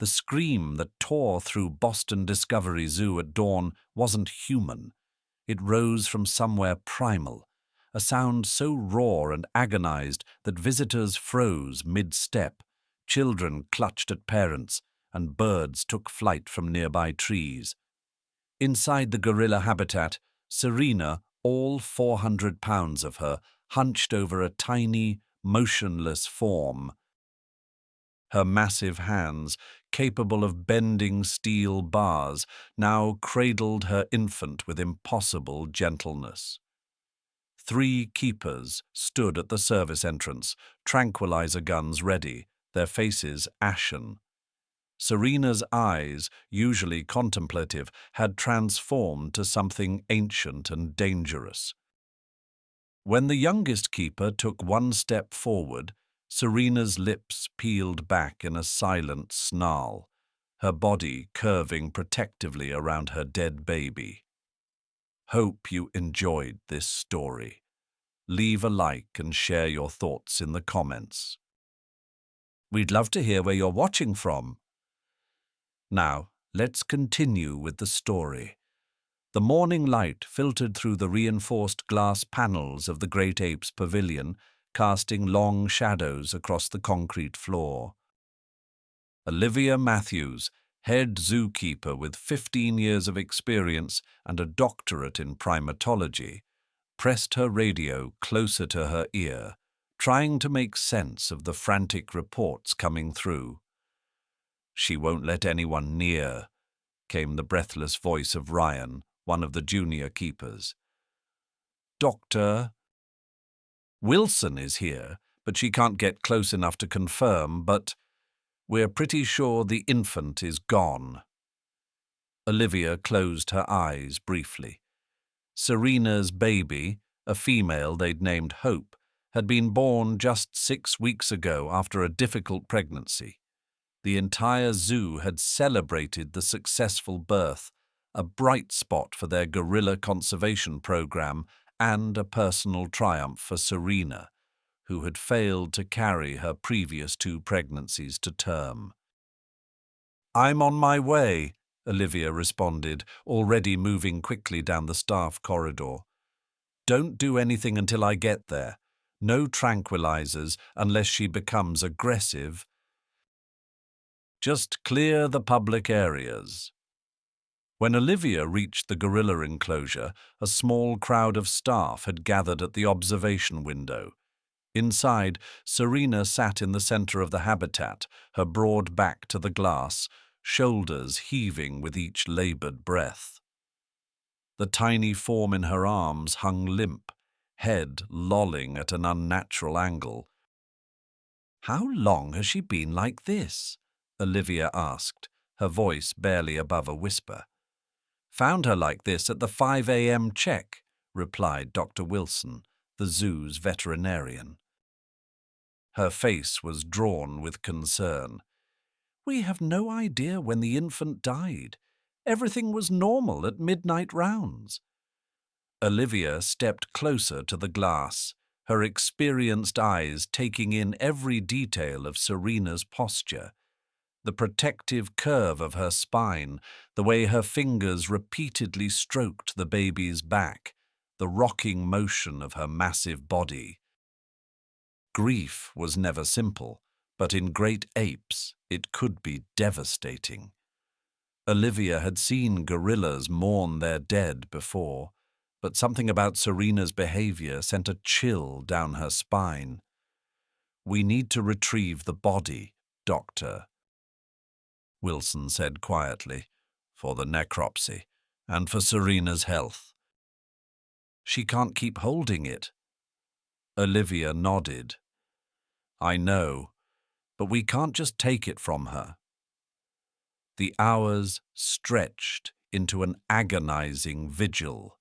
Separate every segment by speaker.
Speaker 1: The scream that tore through Boston Discovery Zoo at dawn wasn't human. It rose from somewhere primal, a sound so raw and agonized that visitors froze mid-step, children clutched at parents, and birds took flight from nearby trees. Inside the gorilla habitat, Serena, all 400 pounds of her, hunched over a tiny, motionless form. Her massive hands, capable of bending steel bars, now cradled her infant with impossible gentleness. 3 keepers stood at the service entrance, tranquilizer guns ready, their faces ashen. Serena's eyes, usually contemplative, had transformed to something ancient and dangerous. When the youngest keeper took one step forward, Serena's lips peeled back in a silent snarl, her body curving protectively around her dead baby. Hope you enjoyed this story. Leave a like and share your thoughts in the comments. We'd love to hear where you're watching from. Now, let's continue with the story. The morning light filtered through the reinforced glass panels of the great ape's pavilion, casting long shadows across the concrete floor. Olivia Matthews, head zookeeper with 15 years of experience and a doctorate in primatology, pressed her radio closer to her ear, trying to make sense of the frantic reports coming through. "She won't let anyone near," came the breathless voice of Ryan, one of the junior keepers. "Dr. Wilson is here, but she can't get close enough to confirm, but we're pretty sure the infant is gone." Olivia closed her eyes briefly. Serena's baby, a female they'd named Hope, had been born just 6 weeks ago after a difficult pregnancy. The entire zoo had celebrated the successful birth, a bright spot for their gorilla conservation program and a personal triumph for Serena, who had failed to carry her previous 2 pregnancies to term. "I'm on my way," Olivia responded, already moving quickly down the staff corridor. "Don't do anything until I get there. No tranquilizers unless she becomes aggressive. Just clear the public areas." When Olivia reached the gorilla enclosure, a small crowd of staff had gathered at the observation window. Inside, Serena sat in the center of the habitat, her broad back to the glass, shoulders heaving with each labored breath. The tiny form in her arms hung limp, head lolling at an unnatural angle. "How long has she been like this?" Olivia asked, her voice barely above a whisper. "Found her like this at the 5 a.m. check," replied Dr. Wilson, the zoo's veterinarian. Her face was drawn with concern. "We have no idea when the infant died. Everything was normal at midnight rounds." Olivia stepped closer to the glass, her experienced eyes taking in every detail of Serena's posture. The protective curve of her spine, the way her fingers repeatedly stroked the baby's back, the rocking motion of her massive body. Grief was never simple, but in great apes it could be devastating. Olivia had seen gorillas mourn their dead before, but something about Serena's behavior sent a chill down her spine. "We need to retrieve the body, Doctor," Wilson said quietly, "for the necropsy and for Serena's health." "She can't keep holding it." Olivia nodded. "I know, but we can't just take it from her." The hours stretched into an agonizing vigil.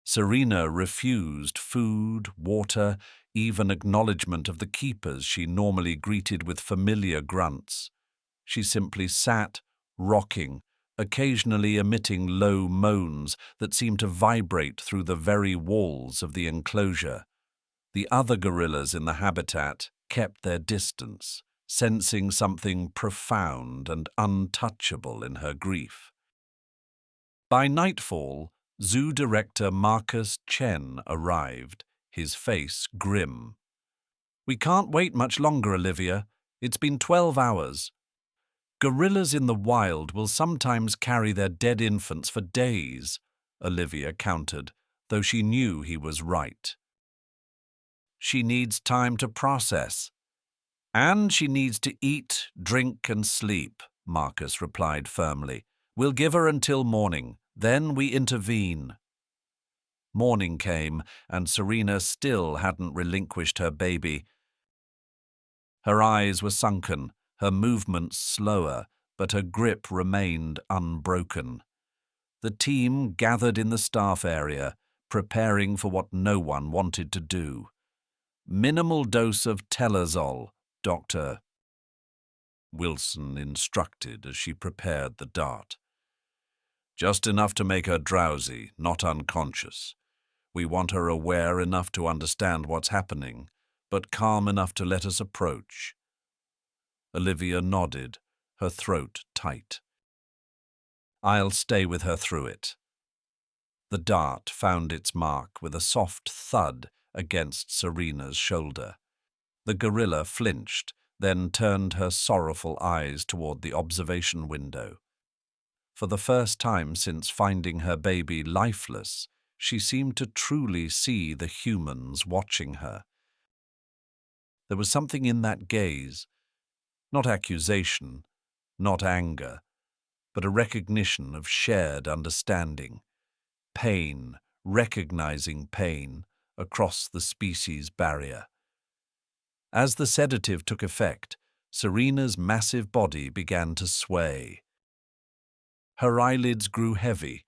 Speaker 1: Serena refused food, water, even acknowledgement of the keepers she normally greeted with familiar grunts. She simply sat, rocking, occasionally emitting low moans that seemed to vibrate through the very walls of the enclosure. The other gorillas in the habitat kept their distance, sensing something profound and untouchable in her grief. By nightfall, Zoo Director Marcus Chen arrived, his face grim. "We can't wait much longer, Olivia. It's been 12 hours. Gorillas in the wild will sometimes carry their dead infants for days," Olivia countered, though she knew he was right. "She needs time to process. And she needs to eat, drink, and sleep," Marcus replied firmly. "We'll give her until morning, then we intervene." Morning came, and Serena still hadn't relinquished her baby. Her eyes were sunken, her movements slower, but her grip remained unbroken. The team gathered in the staff area, preparing for what no one wanted to do. "Minimal dose of telazol, Dr. Wilson instructed as she prepared the dart. "Just enough to make her drowsy, not unconscious. We want her aware enough to understand what's happening, but calm enough to let us approach." Olivia nodded, her throat tight. "I'll stay with her through it." The dart found its mark with a soft thud against Serena's shoulder. The gorilla flinched, then turned her sorrowful eyes toward the observation window. For the first time since finding her baby lifeless, she seemed to truly see the humans watching her. There was something in that gaze, not accusation, not anger, but a recognition of shared understanding. Pain, recognizing pain, across the species barrier. As the sedative took effect, Serena's massive body began to sway. Her eyelids grew heavy,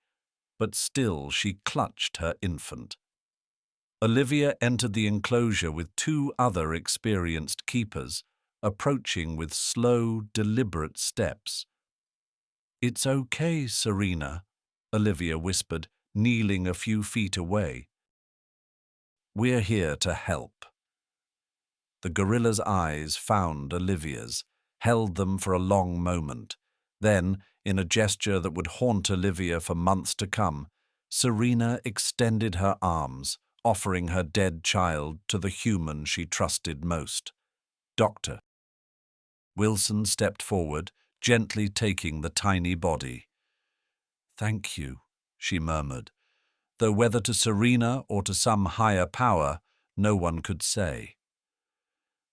Speaker 1: but still she clutched her infant. Olivia entered the enclosure with 2 other experienced keepers, approaching with slow, deliberate steps. "It's okay, Serena," Olivia whispered, kneeling a few feet away. "We're here to help." The gorilla's eyes found Olivia's, held them for a long moment. Then, in a gesture that would haunt Olivia for months to come, Serena extended her arms, offering her dead child to the human she trusted most. "Doctor." Wilson stepped forward, gently taking the tiny body. "Thank you," she murmured, though whether to Serena or to some higher power, no one could say.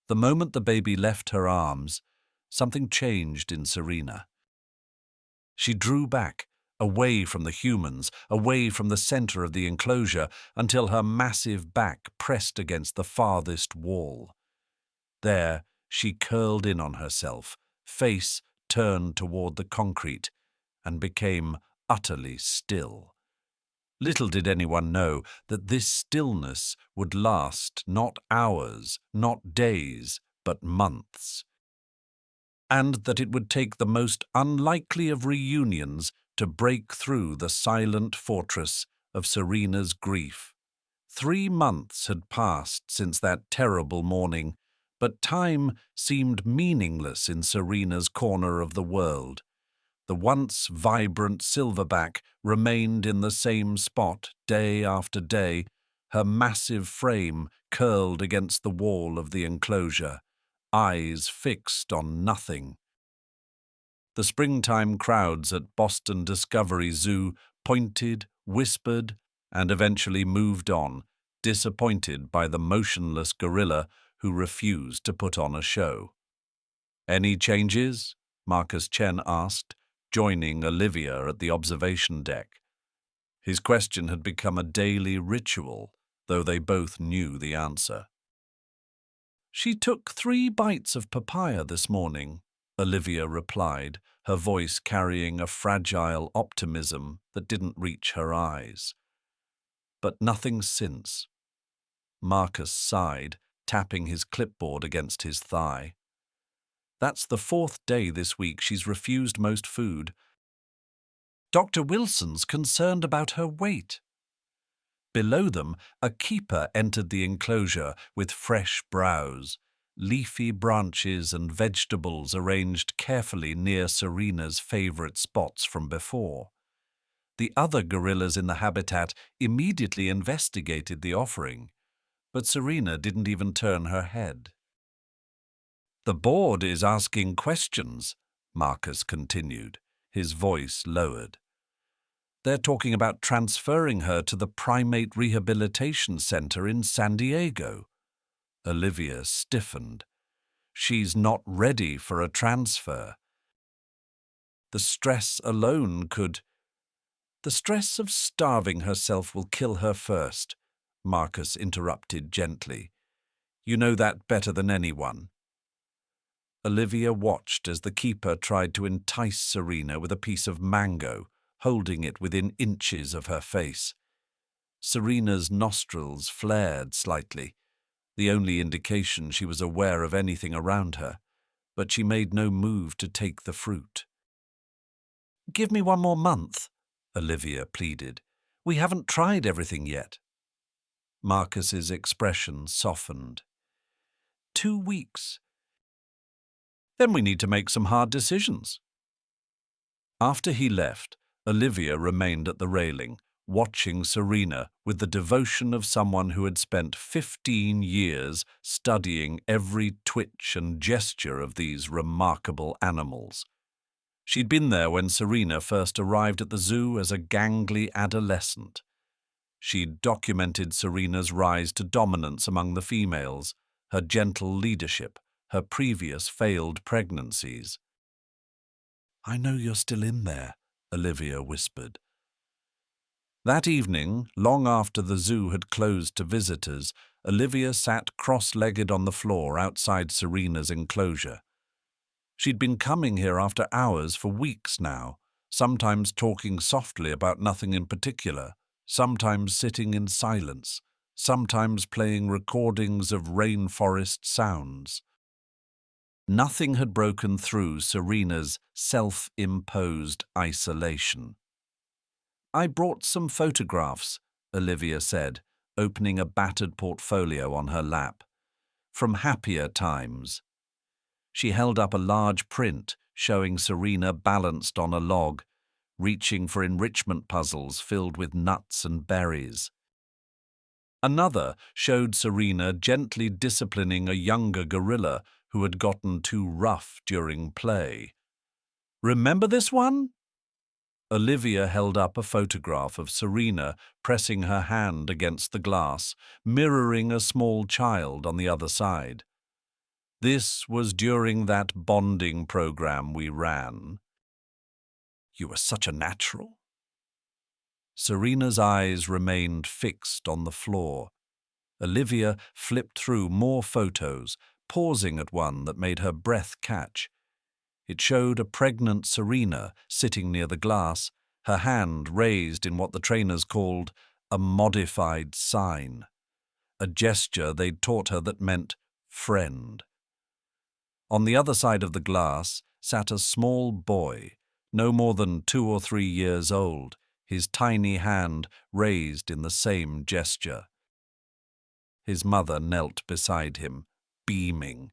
Speaker 1: The moment the baby left her arms, something changed in Serena. She drew back, away from the humans, away from the center of the enclosure, until her massive back pressed against the farthest wall. There, she curled in on herself, face turned toward the concrete, and became utterly still. Little did anyone know that this stillness would last not hours, not days, but months, and that it would take the most unlikely of reunions to break through the silent fortress of Serena's grief. 3 months had passed since that terrible morning, but time seemed meaningless in Serena's corner of the world. The once vibrant silverback remained in the same spot day after day, her massive frame curled against the wall of the enclosure, eyes fixed on nothing. The springtime crowds at Boston Discovery Zoo pointed, whispered, and eventually moved on, disappointed by the motionless gorilla who refused to put on a show. "Any changes?" Marcus Chen asked, joining Olivia at the observation deck. His question had become a daily ritual, though they both knew the answer. "She took 3 bites of papaya this morning," Olivia replied, her voice carrying a fragile optimism that didn't reach her eyes. "But nothing since." Marcus sighed, tapping his clipboard against his thigh. "That's the 4th day this week she's refused most food. Dr. Wilson's concerned about her weight." Below them, a keeper entered the enclosure with fresh brows. leafy branches and vegetables arranged carefully near Serena's favorite spots from before. The other gorillas in the habitat immediately investigated the offering, but Serena didn't even turn her head. "The board is asking questions," Marcus continued, his voice lowered. "They're talking about transferring her to the Primate Rehabilitation Center in San Diego." Olivia stiffened. "She's not ready for a transfer. The stress alone could—" "The stress of starving herself will kill her first," Marcus interrupted gently. "You know that better than anyone." Olivia watched as the keeper tried to entice Serena with a piece of mango, holding it within inches of her face. Serena's nostrils flared slightly, the only indication she was aware of anything around her, but she made no move to take the fruit. "Give me 1 more month," Olivia pleaded. "We haven't tried everything yet." Marcus's expression softened. 2 weeks. Then we need to make some hard decisions." After he left, Olivia remained at the railing, watching Serena with the devotion of someone who had spent 15 years studying every twitch and gesture of these remarkable animals. She'd been there when Serena first arrived at the zoo as a gangly adolescent. She'd documented Serena's rise to dominance among the females, her gentle leadership, her previous failed pregnancies. "I know you're still in there," Olivia whispered. That evening, long after the zoo had closed to visitors, Olivia sat cross-legged on the floor outside Serena's enclosure. She'd been coming here after hours for weeks now, sometimes talking softly about nothing in particular, sometimes sitting in silence, sometimes playing recordings of rainforest sounds. Nothing had broken through Serena's self-imposed isolation. "I brought some photographs," Olivia said, opening a battered portfolio on her lap. "From happier times." She held up a large print showing Serena balanced on a log, reaching for enrichment puzzles filled with nuts and berries. Another showed Serena gently disciplining a younger gorilla who had gotten too rough during play. "Remember this one?" Olivia held up a photograph of Serena pressing her hand against the glass, mirroring a small child on the other side. "This was during that bonding program we ran." "You were such a natural." Serena's eyes remained fixed on the floor. Olivia flipped through more photos, pausing at one that made her breath catch. It showed a pregnant Serena sitting near the glass, her hand raised in what the trainers called a modified sign, a gesture they'd taught her that meant friend. On the other side of the glass sat a small boy, no more than 2 or 3 years old, his tiny hand raised in the same gesture. His mother knelt beside him, beaming.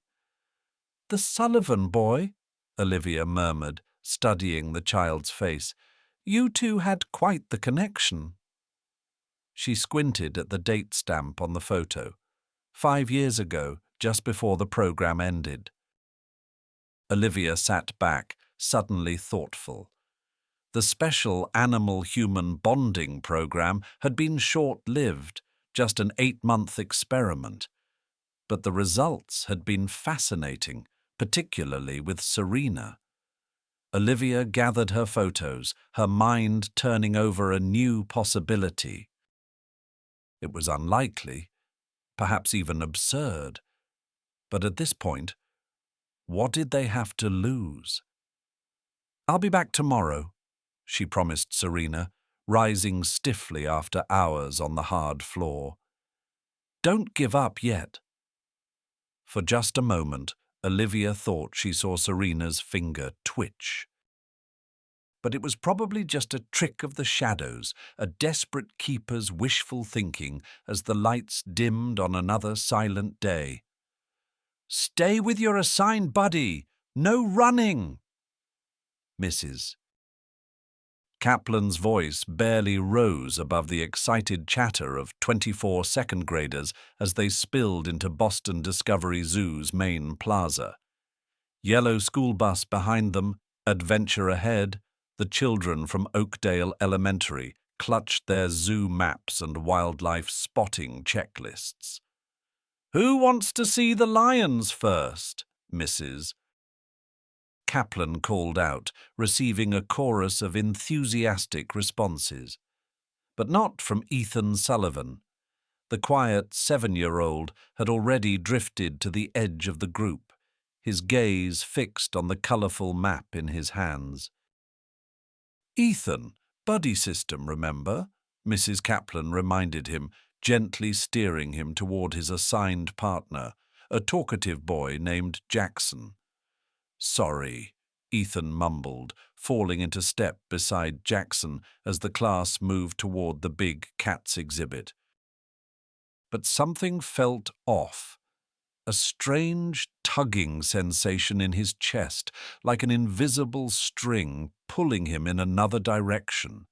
Speaker 1: "The Sullivan boy," Olivia murmured, studying the child's face. "You two had quite the connection." She squinted at the date stamp on the photo. 5 years ago, just before the program ended. Olivia sat back, suddenly thoughtful. The special animal-human bonding program had been short-lived, just an 8-month experiment. But the results had been fascinating, particularly with Serena. Olivia gathered her photos, her mind turning over a new possibility. It was unlikely, perhaps even absurd. But at this point, what did they have to lose? "I'll be back tomorrow," she promised Serena, rising stiffly after hours on the hard floor. "Don't give up yet." For just a moment, Olivia thought she saw Serena's finger twitch. But it was probably just a trick of the shadows, a desperate keeper's wishful thinking as the lights dimmed on another silent day. Stay with your assigned buddy. No running. Mrs. Kaplan's voice barely rose above the excited chatter of 24 second graders as they spilled into Boston Discovery Zoo's main plaza. Yellow school bus behind them, adventure ahead, the children from Oakdale Elementary clutched their zoo maps and wildlife spotting checklists. Who wants to see the lions first, Mrs. Kaplan called out, receiving a chorus of enthusiastic responses. But not from Ethan Sullivan. The quiet 7-year-old had already drifted to the edge of the group, his gaze fixed on the colourful map in his hands. Ethan, buddy system, remember? Mrs. Kaplan reminded him, gently steering him toward his assigned partner, a talkative boy named Jackson. Sorry, Ethan mumbled, falling into step beside Jackson as the class moved toward the big cats exhibit. But something felt off. A strange tugging sensation in his chest, like an invisible string pulling him in another direction.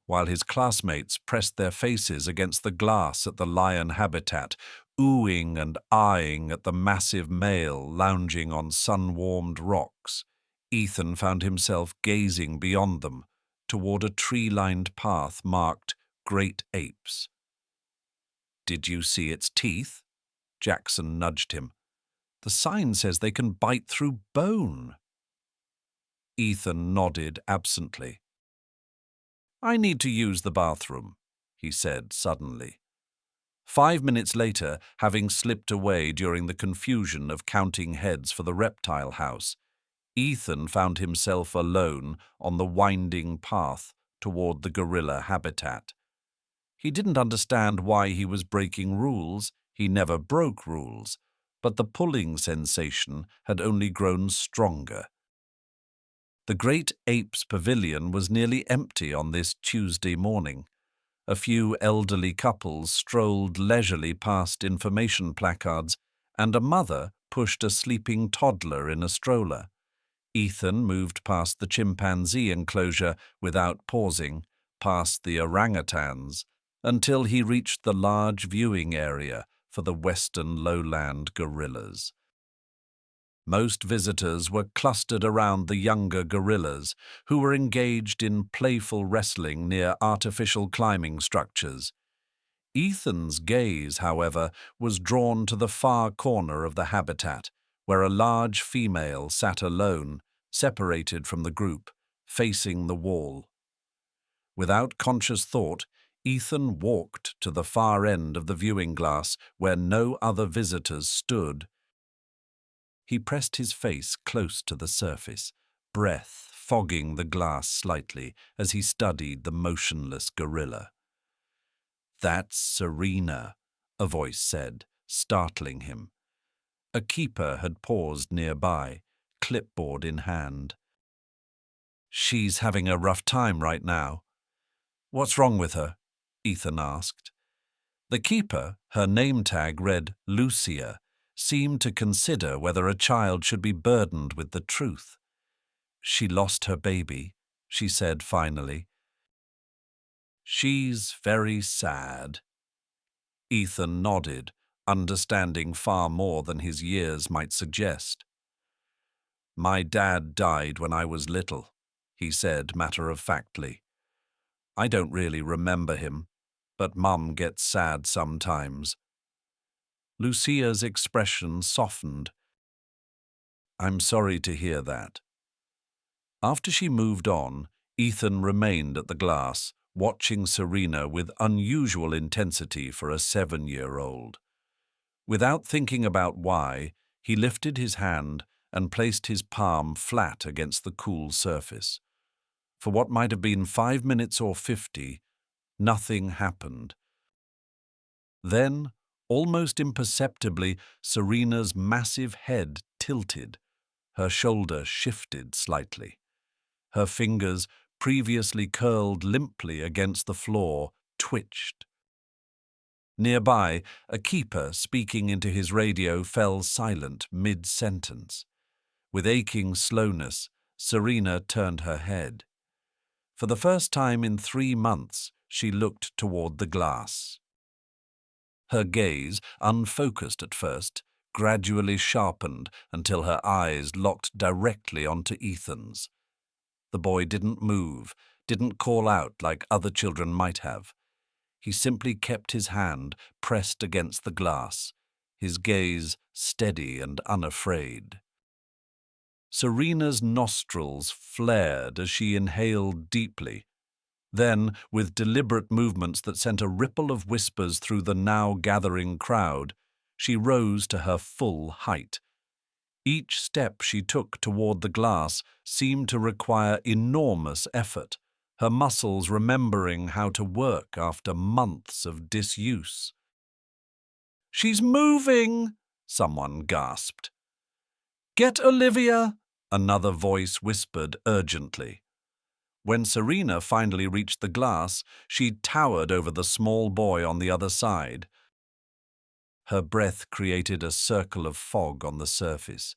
Speaker 1: While his classmates pressed their faces against the glass at the lion habitat, oohing and eyeing at the massive male lounging on sun-warmed rocks, Ethan found himself gazing beyond them, toward a tree-lined path marked Great Apes. Did you see its teeth? Jackson nudged him. The sign says they can bite through bone. Ethan nodded absently. I need to use the bathroom, he said suddenly. 5 minutes later, having slipped away during the confusion of counting heads for the reptile house, Ethan found himself alone on the winding path toward the gorilla habitat. He didn't understand why he was breaking rules. He never broke rules, but the pulling sensation had only grown stronger. The Great Apes Pavilion was nearly empty on this Tuesday morning. A few elderly couples strolled leisurely past information placards, and a mother pushed a sleeping toddler in a stroller. Ethan moved past the chimpanzee enclosure without pausing, past the orangutans, until he reached the large viewing area for the western lowland gorillas. Most visitors were clustered around the younger gorillas, who were engaged in playful wrestling near artificial climbing structures. Ethan's gaze, however, was drawn to the far corner of the habitat, where a large female sat alone, separated from the group, facing the wall. Without conscious thought, Ethan walked to the far end of the viewing glass where no other visitors stood. He pressed his face close to the surface, breath fogging the glass slightly as he studied the motionless gorilla. That's Serena, a voice said, startling him. A keeper had paused nearby, clipboard in hand. She's having a rough time right now. What's wrong with her? Ethan asked. The keeper, her name tag read Lucia, seemed to consider whether a child should be burdened with the truth. She lost her baby, she said finally. She's very sad. Ethan nodded, understanding far more than his years might suggest. My dad died when I was little, he said matter-of-factly. I don't really remember him, but Mum gets sad sometimes. Lucia's expression softened. I'm sorry to hear that. After she moved on, Ethan remained at the glass, watching Serena with unusual intensity for a 7-year-old. Without thinking about why, he lifted his hand and placed his palm flat against the cool surface. For what might have been 5 minutes or 50, nothing happened. Then, almost imperceptibly, Serena's massive head tilted. Her shoulder shifted slightly. Her fingers, previously curled limply against the floor, twitched. Nearby, a keeper speaking into his radio fell silent mid-sentence. With aching slowness, Serena turned her head. For the first time in 3 months, she looked toward the glass. Her gaze, unfocused at first, gradually sharpened until her eyes locked directly onto Ethan's. The boy didn't move, didn't call out like other children might have. He simply kept his hand pressed against the glass, his gaze steady and unafraid. Serena's nostrils flared as she inhaled deeply. Then, with deliberate movements that sent a ripple of whispers through the now gathering crowd, she rose to her full height. Each step she took toward the glass seemed to require enormous effort, her muscles remembering how to work after months of disuse. "She's moving!" someone gasped. "Get Olivia!" another voice whispered urgently. When Serena finally reached the glass, she towered over the small boy on the other side. Her breath created a circle of fog on the surface,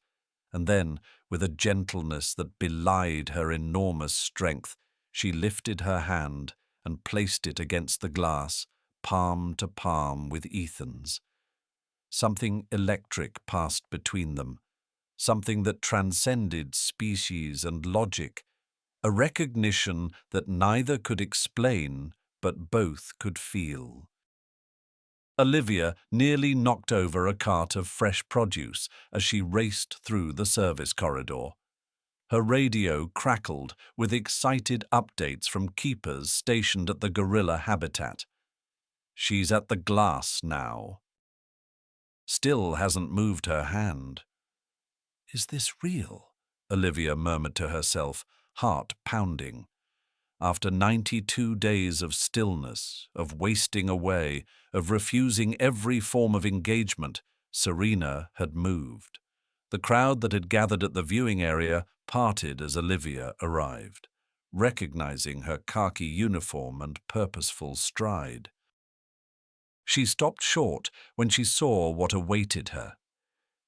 Speaker 1: and then, with a gentleness that belied her enormous strength, she lifted her hand and placed it against the glass, palm to palm with Ethan's. Something electric passed between them, something that transcended species and logic, a recognition that neither could explain but both could feel. Olivia nearly knocked over a cart of fresh produce as she raced through the service corridor. Her radio crackled with excited updates from keepers stationed at the gorilla habitat. She's at the glass now. Still hasn't moved her hand. "Is this real?" Olivia murmured to herself, heart pounding. After 92 days of stillness, of wasting away, of refusing every form of engagement, Serena had moved. The crowd that had gathered at the viewing area parted as Olivia arrived, recognizing her khaki uniform and purposeful stride. She stopped short when she saw what awaited her.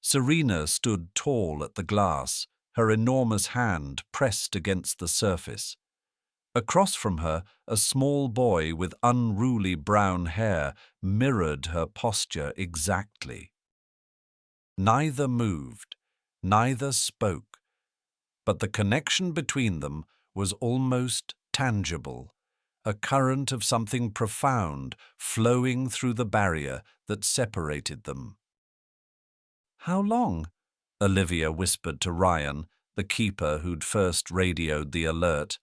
Speaker 1: Serena stood tall at the glass, her enormous hand pressed against the surface. Across from her, a small boy with unruly brown hair mirrored her posture exactly. Neither moved, neither spoke, but the connection between them was almost tangible, a current of something profound flowing through the barrier that separated them. "How long?" Olivia whispered to Ryan, the keeper who'd first radioed the alert.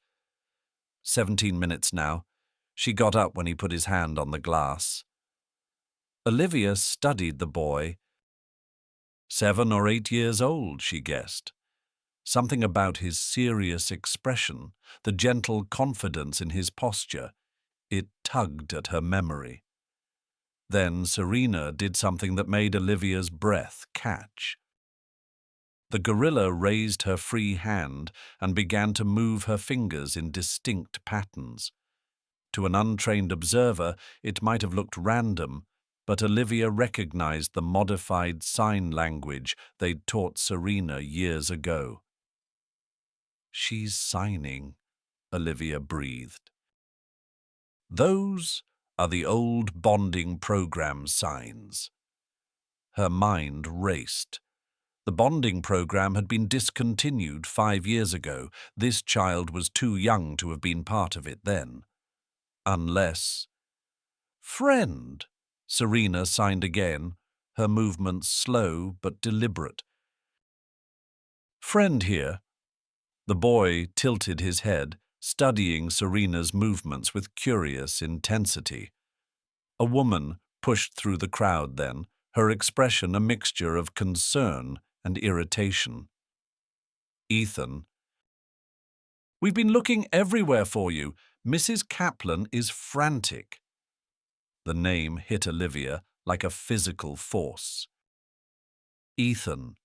Speaker 1: 17 minutes now. She got up when he put his hand on the glass. Olivia studied the boy. 7 or 8 years old, she guessed. Something about his serious expression, the gentle confidence in his posture, it tugged at her memory. Then Serena did something that made Olivia's breath catch. The gorilla raised her free hand and began to move her fingers in distinct patterns. To an untrained observer, it might have looked random, but Olivia recognized the modified sign language they'd taught Serena years ago. "She's signing," Olivia breathed. "Those are the old bonding program signs." Her mind raced. The bonding program had been discontinued 5 years ago. This child was too young to have been part of it then. Unless... "Friend," Serena signed again, her movements slow but deliberate. "Friend here." The boy tilted his head, studying Serena's movements with curious intensity. A woman pushed through the crowd then, her expression a mixture of concern and irritation. "Ethan." "We've been looking everywhere for you. Mrs. Kaplan is frantic." The name hit Olivia like a physical force. Ethan.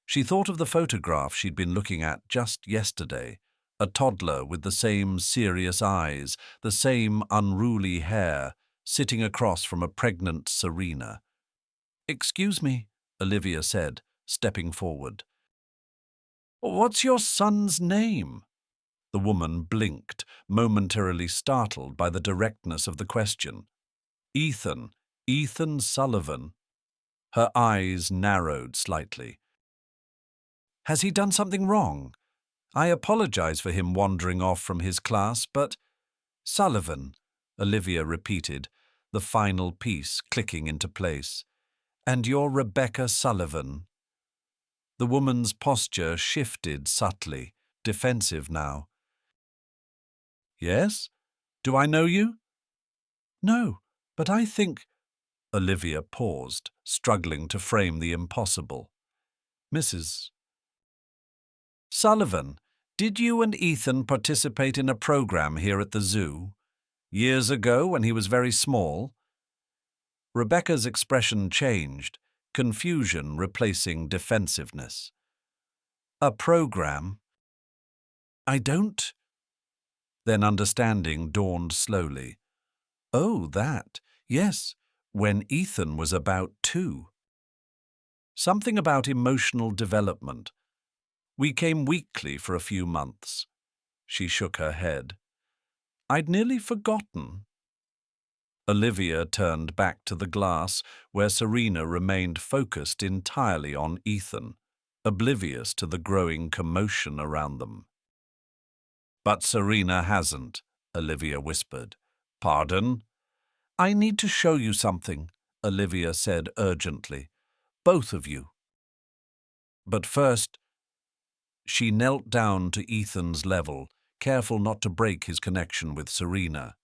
Speaker 1: She thought of the photograph she'd been looking at just yesterday, a toddler with the same serious eyes, the same unruly hair, sitting across from a pregnant Serena. "Excuse me," Olivia said, stepping forward. "What's your son's name?" The woman blinked, momentarily startled by the directness of the question. "Ethan. Ethan Sullivan." Her eyes narrowed slightly. "Has he done something wrong? I apologize for him wandering off from his class, but—" "Sullivan," Olivia repeated, the final piece clicking into place. "And you're Rebecca Sullivan." The woman's posture shifted subtly, defensive now. "Yes? Do I know you?" "No, but I think—" Olivia paused, struggling to frame the impossible. "Mrs. Sullivan, did you and Ethan participate in a program here at the zoo? Years ago, when he was very small?" Rebecca's expression changed, confusion replacing defensiveness. "A program? I don't—" Then understanding dawned slowly. "Oh, that. Yes, when Ethan was about 2. Something about emotional development. We came weekly for a few months." She shook her head. "I'd nearly forgotten." Olivia turned back to the glass, where Serena remained focused entirely on Ethan, oblivious to the growing commotion around them. "But Serena hasn't," Olivia whispered. "Pardon?" "I need to show you something," Olivia said urgently. "Both of you." But first, she knelt down to Ethan's level, careful not to break his connection with Serena.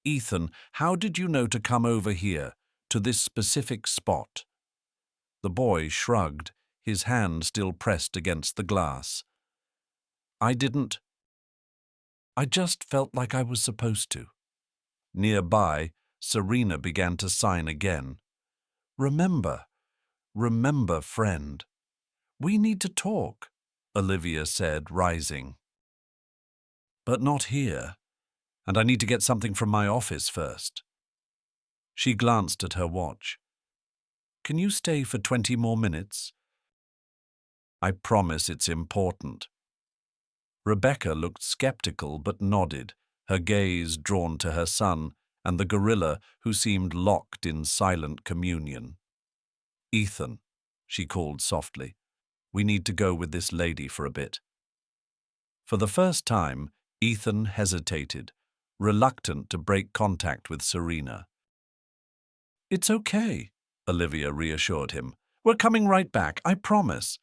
Speaker 1: "Ethan, how did you know to come over here, to this specific spot?" The boy shrugged, his hand still pressed against the glass. "I didn't. I just felt like I was supposed to." Nearby, Serena began to sign again. "Remember, remember, friend. We need to talk," Olivia said, rising. "But not here, and I need to get something from my office first." She glanced at her watch. "Can you stay for 20 more minutes?" "I promise it's important." Rebecca looked skeptical but nodded, her gaze drawn to her son and the gorilla who seemed locked in silent communion. "Ethan," she called softly, "we need to go with this lady for a bit." For the first time, Ethan hesitated, reluctant to break contact with Serena. "It's okay," Olivia reassured him. "We're coming right back, I promise."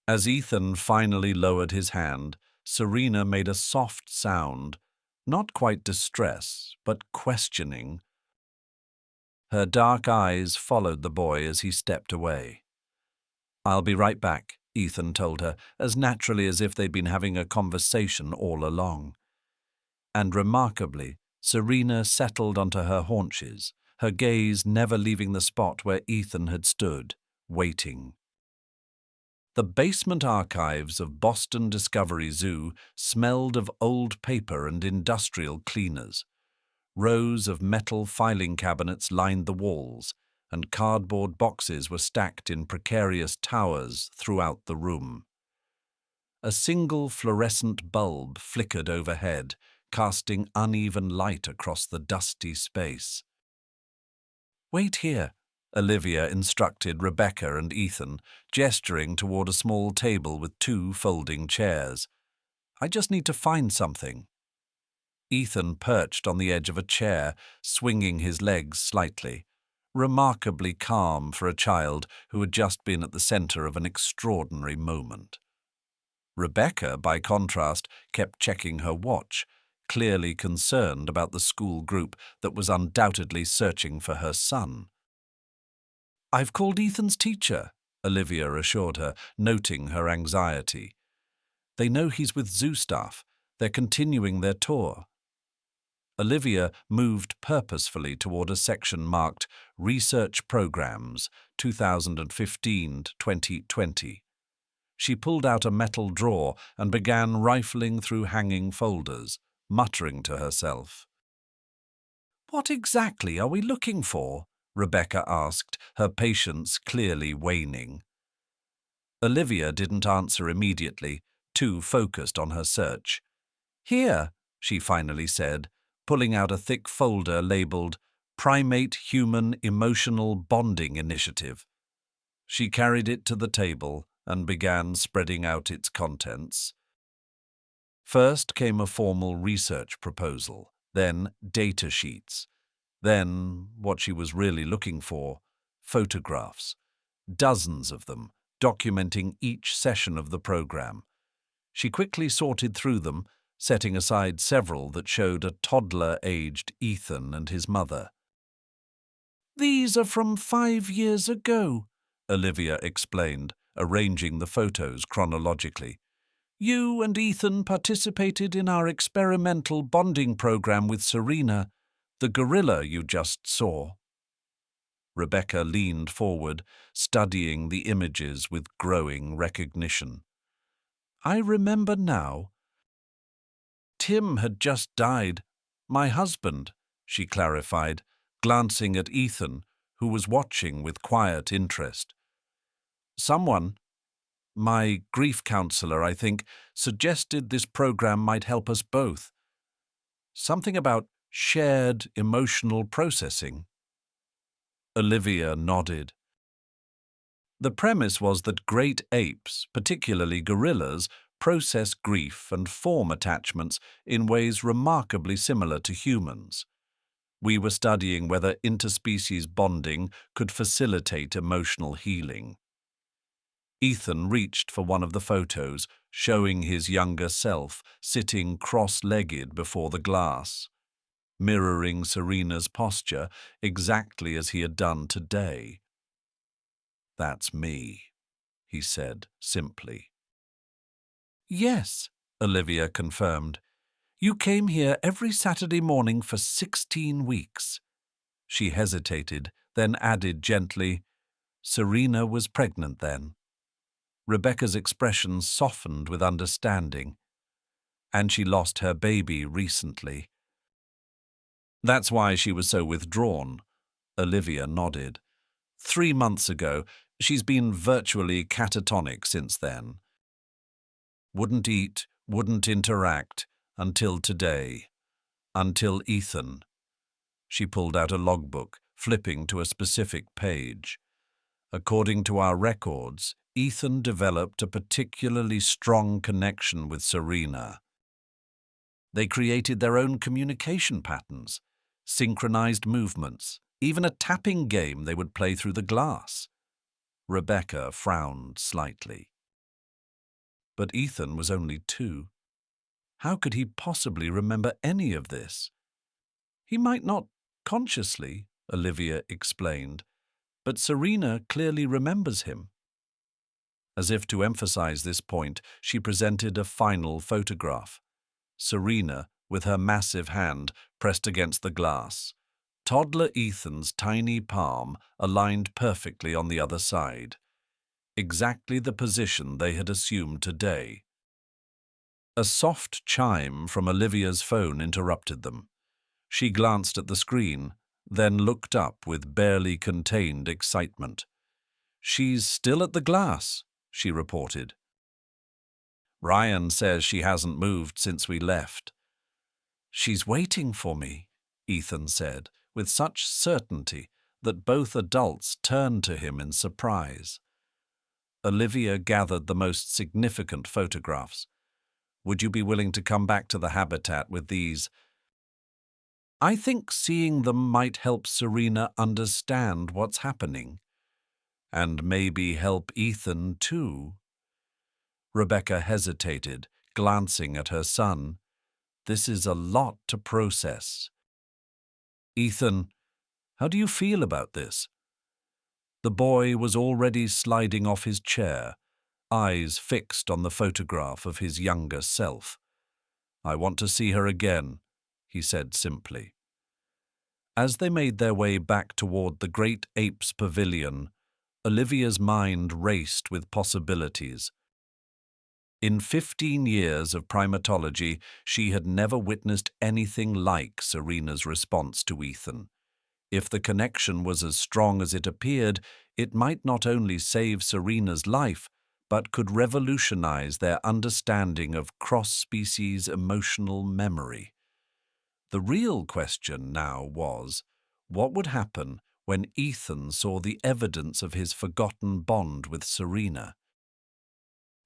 Speaker 1: As Ethan finally lowered his hand, Serena made a soft sound, not quite distress, but questioning. Her dark eyes followed the boy as he stepped away. "I'll be right back," Ethan told her, as naturally as if they'd been having a conversation all along. And remarkably, Serena settled onto her haunches, her gaze never leaving the spot where Ethan had stood, waiting. The basement archives of Boston Discovery Zoo smelled of old paper and industrial cleaners. Rows of metal filing cabinets lined the walls, and cardboard boxes were stacked in precarious towers throughout the room. A single fluorescent bulb flickered overhead, casting uneven light across the dusty space. "Wait here," Olivia instructed Rebecca and Ethan, gesturing toward a small table with 2 folding chairs. "I just need to find something." Ethan perched on the edge of a chair, swinging his legs slightly, remarkably calm for a child who had just been at the center of an extraordinary moment. Rebecca, by contrast, kept checking her watch, clearly concerned about the school group that was undoubtedly searching for her son. "I've called Ethan's teacher," Olivia assured her, noting her anxiety. "They know he's with zoo staff. They're continuing their tour." Olivia moved purposefully toward a section marked Research Programs 2015 to 2020. She pulled out a metal drawer and began rifling through hanging folders, muttering to herself. What exactly are we looking for? Rebecca asked, her patience clearly waning. Olivia didn't answer immediately, too focused on her search. Here, she finally said, pulling out a thick folder labeled Primate Human Emotional Bonding Initiative. She carried it to the table and began spreading out its contents. First came a formal research proposal, then data sheets, then, what she was really looking for, photographs, dozens of them, documenting each session of the program. She quickly sorted through them, setting aside several that showed a toddler-aged Ethan and his mother. "These are from 5 years ago," Olivia explained, arranging the photos chronologically. "You and Ethan participated in our experimental bonding program with Serena, the gorilla you just saw." Rebecca leaned forward, studying the images with growing recognition. "I remember now. Tim had just died. My husband," she clarified, glancing at Ethan, who was watching with quiet interest. "Someone, my grief counselor, I think, suggested this program might help us both. Something about shared emotional processing." Olivia nodded. The premise was that great apes, particularly gorillas, process grief and form attachments in ways remarkably similar to humans. We were studying whether interspecies bonding could facilitate emotional healing. Ethan reached for one of the photos, showing his younger self sitting cross-legged before the glass, mirroring Serena's posture exactly as he had done today. "That's me," he said simply. "Yes," Olivia confirmed. "You came here every Saturday morning for 16 weeks. She hesitated, then added gently, "Serena was pregnant then." Rebecca's expression softened with understanding. "And she lost her baby recently." "That's why she was so withdrawn." Olivia nodded. 3 months ago, she's been virtually catatonic since then. Wouldn't eat, wouldn't interact, until today. Until Ethan. She pulled out a logbook, flipping to a specific page. "According to our records, Ethan developed a particularly strong connection with Serena. They created their own communication patterns, synchronized movements, even a tapping game they would play through the glass." Rebecca frowned slightly. But Ethan was only 2. How could he possibly remember any of this? "He might not consciously," Olivia explained, "but Serena clearly remembers him." As if to emphasize this point, she presented a final photograph. Serena, with her massive hand pressed against the glass. Toddler Ethan's tiny palm aligned perfectly on the other side. Exactly the position they had assumed today. A soft chime from Olivia's phone interrupted them. She glanced at the screen, then looked up with barely contained excitement. "She's still at the glass," she reported. "Ryan says she hasn't moved since we left." "She's waiting for me," Ethan said, with such certainty that both adults turned to him in surprise. Olivia gathered the most significant photographs. "Would you be willing to come back to the habitat with these?" "I think seeing them might help Serena understand what's happening. And maybe help Ethan too." Rebecca hesitated, glancing at her son. "This is a lot to process." "Ethan, how do you feel about this?" The boy was already sliding off his chair, eyes fixed on the photograph of his younger self. "I want to see her again," he said simply. As they made their way back toward the Great Apes Pavilion, Olivia's mind raced with possibilities. In 15 years of primatology, she had never witnessed anything like Serena's response to Ethan. If the connection was as strong as it appeared, it might not only save Serena's life, but could revolutionize their understanding of cross-species emotional memory. The real question now was, what would happen when Ethan saw the evidence of his forgotten bond with Serena?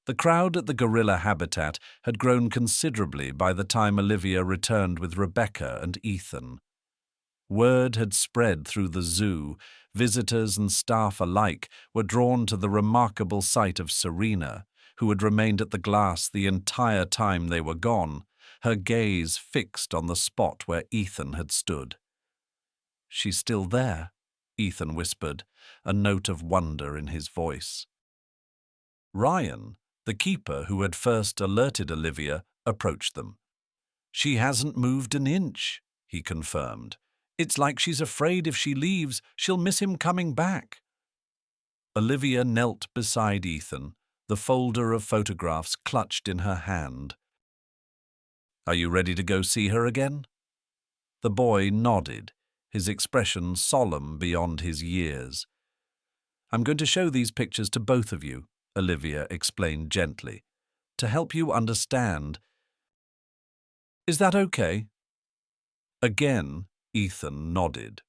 Speaker 1: The crowd at the gorilla habitat had grown considerably by the time Olivia returned with Rebecca and Ethan. Word had spread through the zoo. Visitors and staff alike were drawn to the remarkable sight of Serena, who had remained at the glass the entire time they were gone, her gaze fixed on the spot where Ethan had stood. "She's still there," Ethan whispered, a note of wonder in his voice. Ryan, the keeper who had first alerted Olivia, approached them. "She hasn't moved an inch," he confirmed. "It's like she's afraid if she leaves, she'll miss him coming back." Olivia knelt beside Ethan, the folder of photographs clutched in her hand. "Are you ready to go see her again?" The boy nodded, his expression solemn beyond his years. "I'm going to show these pictures to both of you," Olivia explained gently, "to help you understand. Is that okay?" Again, Ethan nodded.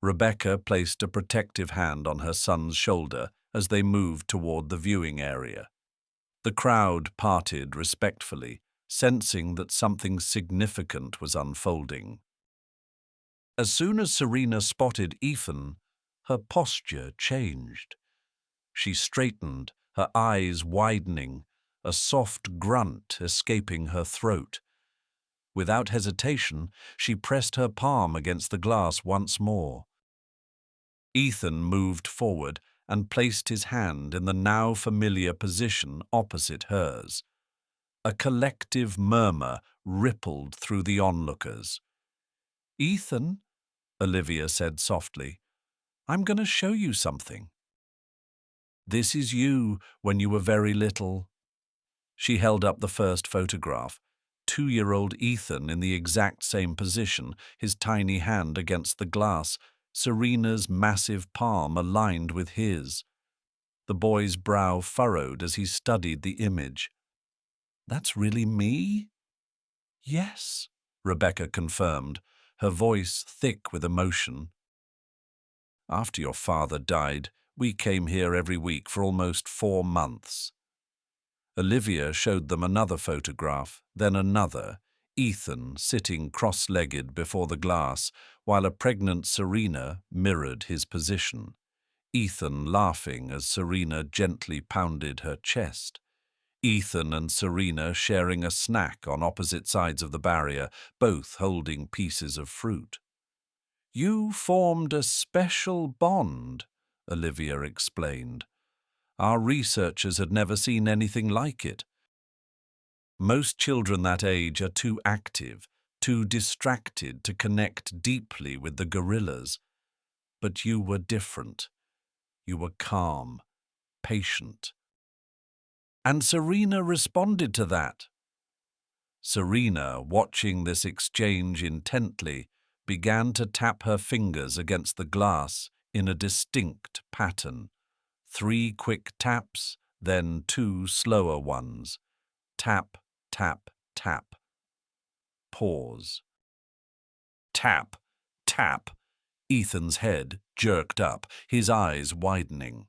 Speaker 1: Rebecca placed a protective hand on her son's shoulder as they moved toward the viewing area. The crowd parted respectfully, sensing that something significant was unfolding. As soon as Serena spotted Ethan, her posture changed. She straightened, her eyes widening, a soft grunt escaping her throat. Without hesitation, she pressed her palm against the glass once more. Ethan moved forward and placed his hand in the now familiar position opposite hers. A collective murmur rippled through the onlookers. "Ethan," Olivia said softly, "I'm going to show you something. This is you when you were very little." She held up the first photograph, 2-year-old Ethan in the exact same position, his tiny hand against the glass, Serena's massive palm aligned with his. The boy's brow furrowed as he studied the image. "That's really me?" "Yes," Rebecca confirmed, her voice thick with emotion. "After your father died, we came here every week for almost 4 months. Olivia showed them another photograph, then another, Ethan sitting cross-legged before the glass, while a pregnant Serena mirrored his position. Ethan laughing as Serena gently pounded her chest. Ethan and Serena sharing a snack on opposite sides of the barrier, both holding pieces of fruit. "You formed a special bond," Olivia explained. "Our researchers had never seen anything like it. Most children that age are too active, too distracted to connect deeply with the gorillas. But you were different. You were calm, patient. And Serena responded to that." Serena, watching this exchange intently, began to tap her fingers against the glass in a distinct pattern. 3 quick taps, then 2 slower ones. Tap, tap, tap. Pause. Tap, tap. Ethan's head jerked up, his eyes widening.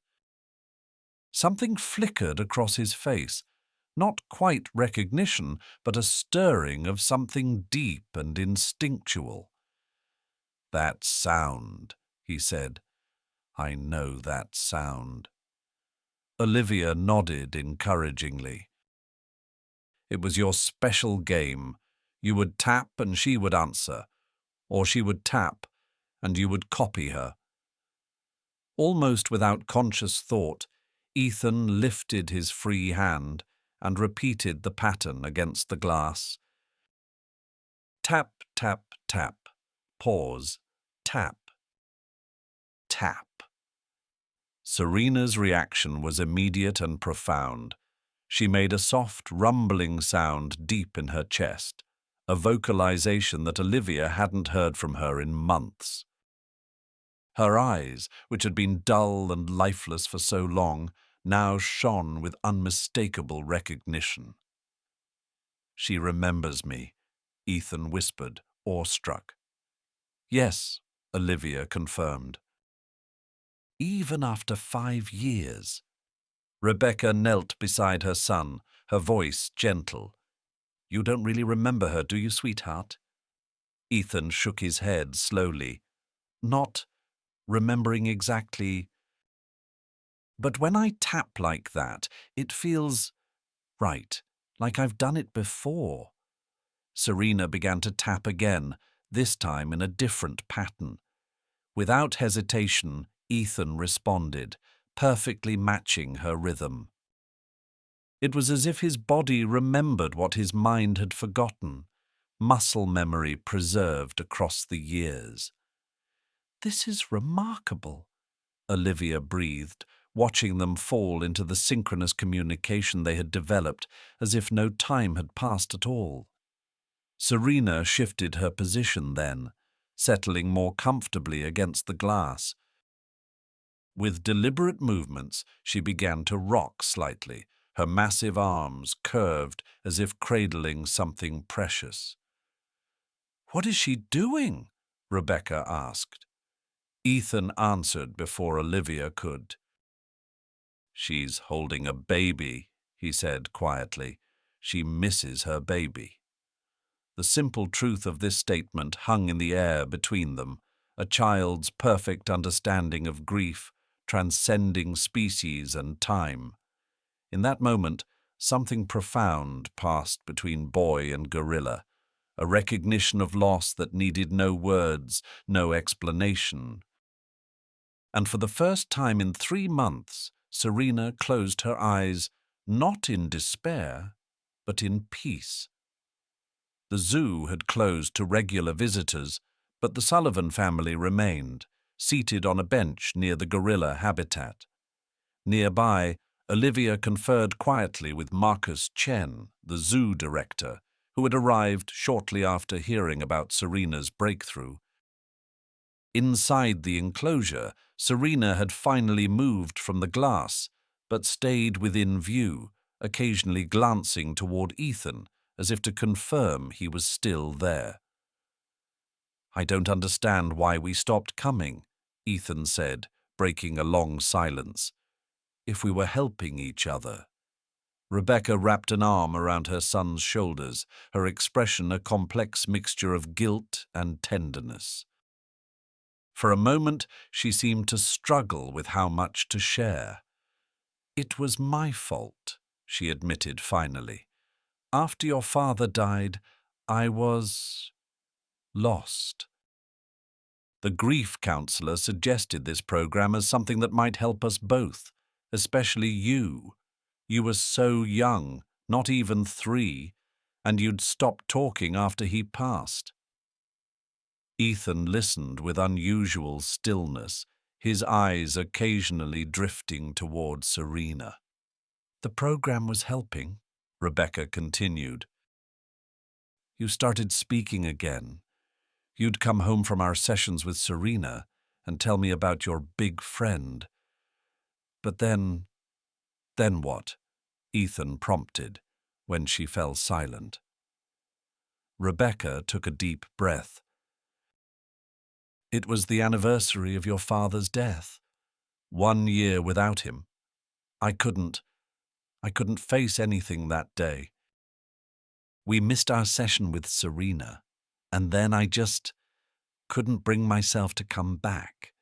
Speaker 1: Something flickered across his face. Not quite recognition, but a stirring of something deep and instinctual. "That sound," he said. "I know that sound." Olivia nodded encouragingly. "It was your special game. You would tap and she would answer, or she would tap and you would copy her." Almost without conscious thought, Ethan lifted his free hand and repeated the pattern against the glass. Tap, tap, tap. Pause. Tap. Tap. Serena's reaction was immediate and profound. She made a soft, rumbling sound deep in her chest, a vocalization that Olivia hadn't heard from her in months. Her eyes, which had been dull and lifeless for so long, now shone with unmistakable recognition. "She remembers me," Ethan whispered, awestruck. "Yes," Olivia confirmed. "Even after 5 years." Rebecca knelt beside her son, her voice gentle. "You don't really remember her, do you, sweetheart?" Ethan shook his head slowly. "Not remembering exactly. But when I tap like that, it feels right, like I've done it before." Serena began to tap again, this time in a different pattern. Without hesitation, Ethan responded, perfectly matching her rhythm. It was as if his body remembered what his mind had forgotten, muscle memory preserved across the years. "This is remarkable," Olivia breathed, watching them fall into the synchronous communication they had developed as if no time had passed at all. Serena shifted her position then, settling more comfortably against the glass. With deliberate movements, she began to rock slightly, her massive arms curved as if cradling something precious. "What is she doing?" Rebecca asked. Ethan answered before Olivia could. "She's holding a baby," he said quietly. "She misses her baby." The simple truth of this statement hung in the air between them, a child's perfect understanding of grief, transcending species and time. In that moment, something profound passed between boy and gorilla, a recognition of loss that needed no words, no explanation. And for the first time in 3 months, Serena closed her eyes, not in despair, but in peace. The zoo had closed to regular visitors, but the Sullivan family remained, seated on a bench near the gorilla habitat. Nearby, Olivia conferred quietly with Marcus Chen, the zoo director, who had arrived shortly after hearing about Serena's breakthrough. Inside the enclosure, Serena had finally moved from the glass, but stayed within view, occasionally glancing toward Ethan, as if to confirm he was still there. "I don't understand why we stopped coming," Ethan said, breaking a long silence. "If we were helping each other." Rebecca wrapped an arm around her son's shoulders, her expression a complex mixture of guilt and tenderness. For a moment, she seemed to struggle with how much to share. "It was my fault," she admitted finally. "After your father died, I was lost." The grief counselor suggested this program as something that might help us both, especially you. You were so young, not even 3, and you'd stopped talking after he passed. Ethan listened with unusual stillness, his eyes occasionally drifting toward Serena. "The program was helping," Rebecca continued. "You started speaking again. You'd come home from our sessions with Serena and tell me about your big friend. But then what?" Ethan prompted, when she fell silent. Rebecca took a deep breath. "It was the anniversary of your father's death. 1 year without him. I couldn't face anything that day. We missed our session with Serena, and then I just couldn't bring myself to come back.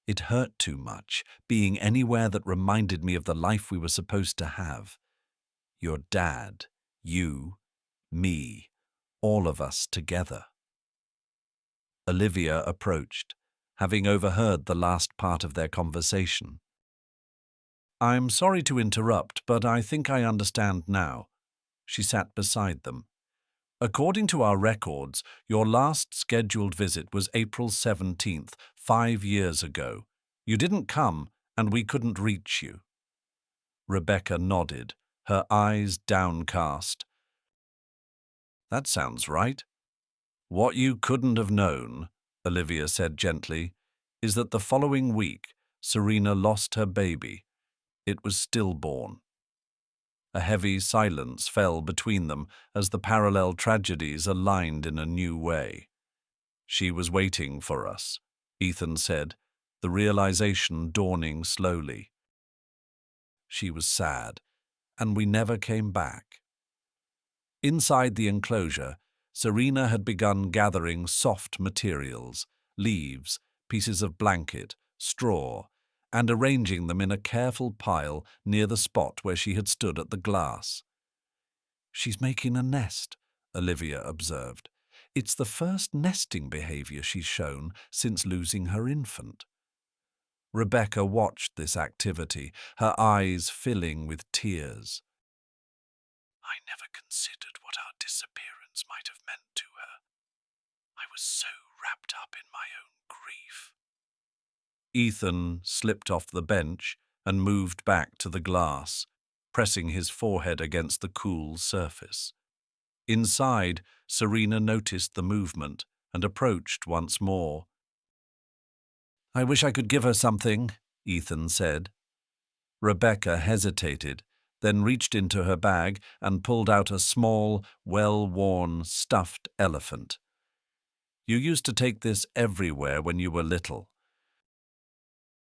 Speaker 1: It hurt too much, being anywhere that reminded me of the life we were supposed to have. Your dad, you, me, all of us together." Olivia approached, having overheard the last part of their conversation. "I'm sorry to interrupt, but I think I understand now." She sat beside them. "According to our records, your last scheduled visit was April 17th, 5 years ago. You didn't come, and we couldn't reach you." Rebecca nodded, her eyes downcast. "That sounds right." "What you couldn't have known," Olivia said gently, "is that the following week Serena lost her baby. It was stillborn." A heavy silence fell between them as the parallel tragedies aligned in a new way. "She was waiting for us," Ethan said, the realization dawning slowly. "She was sad, and we never came back." Inside the enclosure, Serena had begun gathering soft materials, leaves, pieces of blanket, straw, and arranging them in a careful pile near the spot where she had stood at the glass. "She's making a nest," Olivia observed. "It's the first nesting behavior she's shown since losing her infant." Rebecca watched this activity, her eyes filling with tears. "I never considered what our disappearance might have meant to her. I was so wrapped up in my own grief." Ethan slipped off the bench and moved back to the glass, pressing his forehead against the cool surface. Inside, Serena noticed the movement and approached once more. "I wish I could give her something," Ethan said. Rebecca hesitated, then reached into her bag and pulled out a small, well-worn, stuffed elephant. "You used to take this everywhere when you were little."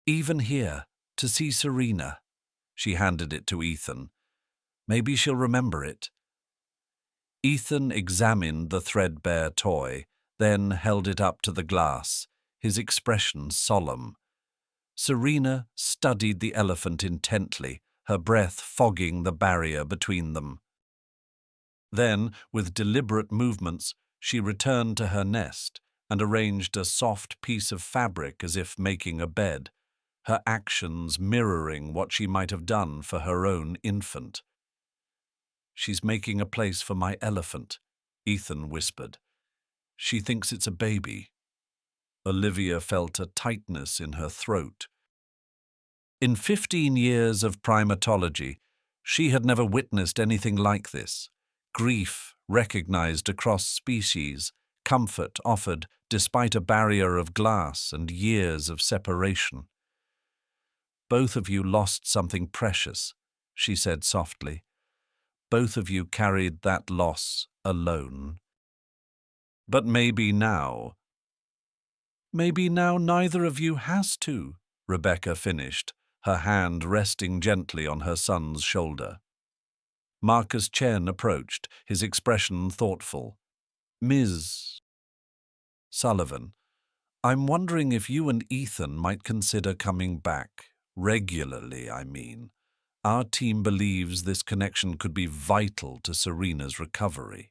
Speaker 1: "Even here, to see Serena." She handed it to Ethan. "Maybe she'll remember it." Ethan examined the threadbare toy, then held it up to the glass, his expression solemn. Serena studied the elephant intently, her breath fogging the barrier between them. Then, with deliberate movements, she returned to her nest and arranged a soft piece of fabric as if making a bed, her actions mirroring what she might have done for her own infant. "She's making a place for my elephant," Ethan whispered. "She thinks it's a baby." Olivia felt a tightness in her throat. In 15 years of primatology, she had never witnessed anything like this. Grief recognized across species, comfort offered despite a barrier of glass and years of separation. "Both of you lost something precious," she said softly. "Both of you carried that loss alone. But maybe now neither of you has to," Rebecca finished, her hand resting gently on her son's shoulder. Marcus Chen approached, his expression thoughtful. "Ms. Sullivan, I'm wondering if you and Ethan might consider coming back. Regularly, I mean. Our team believes this connection could be vital to Serena's recovery."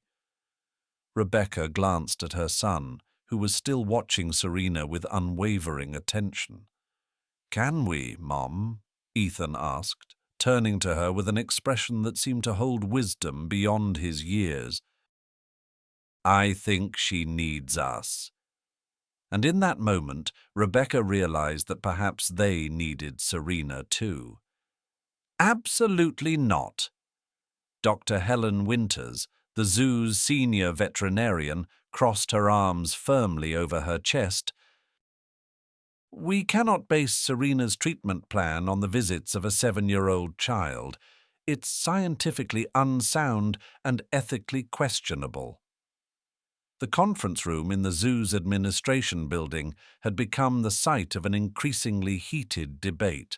Speaker 1: Rebecca glanced at her son, who was still watching Serena with unwavering attention. "Can we, Mom?" Ethan asked, turning to her with an expression that seemed to hold wisdom beyond his years. "I think she needs us." And in that moment, Rebecca realized that perhaps they needed Serena too. "Absolutely not." Dr. Helen Winters, the zoo's senior veterinarian, crossed her arms firmly over her chest. "We cannot base Serena's treatment plan on the visits of a 7-year-old child. It's scientifically unsound and ethically questionable." The conference room in the zoo's administration building had become the site of an increasingly heated debate.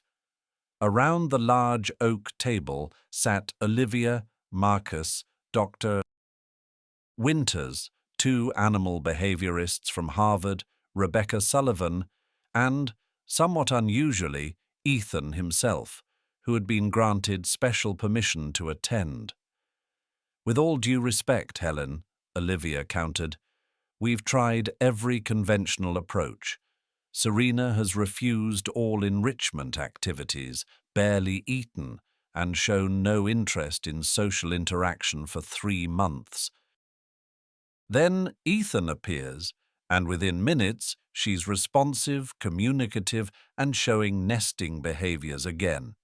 Speaker 1: Around the large oak table sat Olivia, Marcus, Dr. Winters, 2 animal behaviorists from Harvard, Rebecca Sullivan, and, somewhat unusually, Ethan himself, who had been granted special permission to attend. "With all due respect, Helen," Olivia countered, "we've tried every conventional approach. Serena has refused all enrichment activities, barely eaten, and shown no interest in social interaction for 3 months. Then Ethan appears, and within minutes she's responsive, communicative, and showing nesting behaviors again.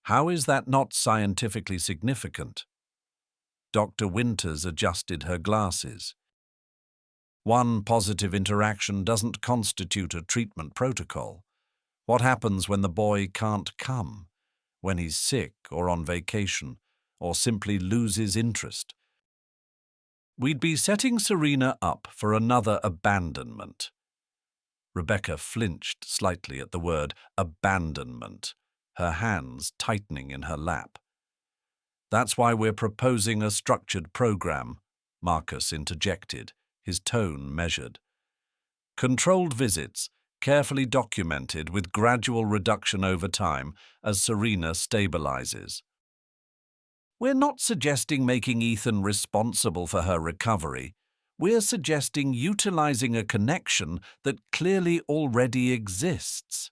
Speaker 1: How is that not scientifically significant? Dr. Winters adjusted her glasses. One positive interaction doesn't constitute a treatment protocol. What happens when the boy can't come? When he's sick or on vacation, or simply loses interest? We'd be setting Serena up for another abandonment. Rebecca flinched slightly at the word abandonment, her hands tightening in her lap. That's why we're proposing a structured program, Marcus interjected, his tone measured. Controlled visits, carefully documented with gradual reduction over time as Serena stabilizes. We're not suggesting making Ethan responsible for her recovery. We're suggesting utilizing a connection that clearly already exists.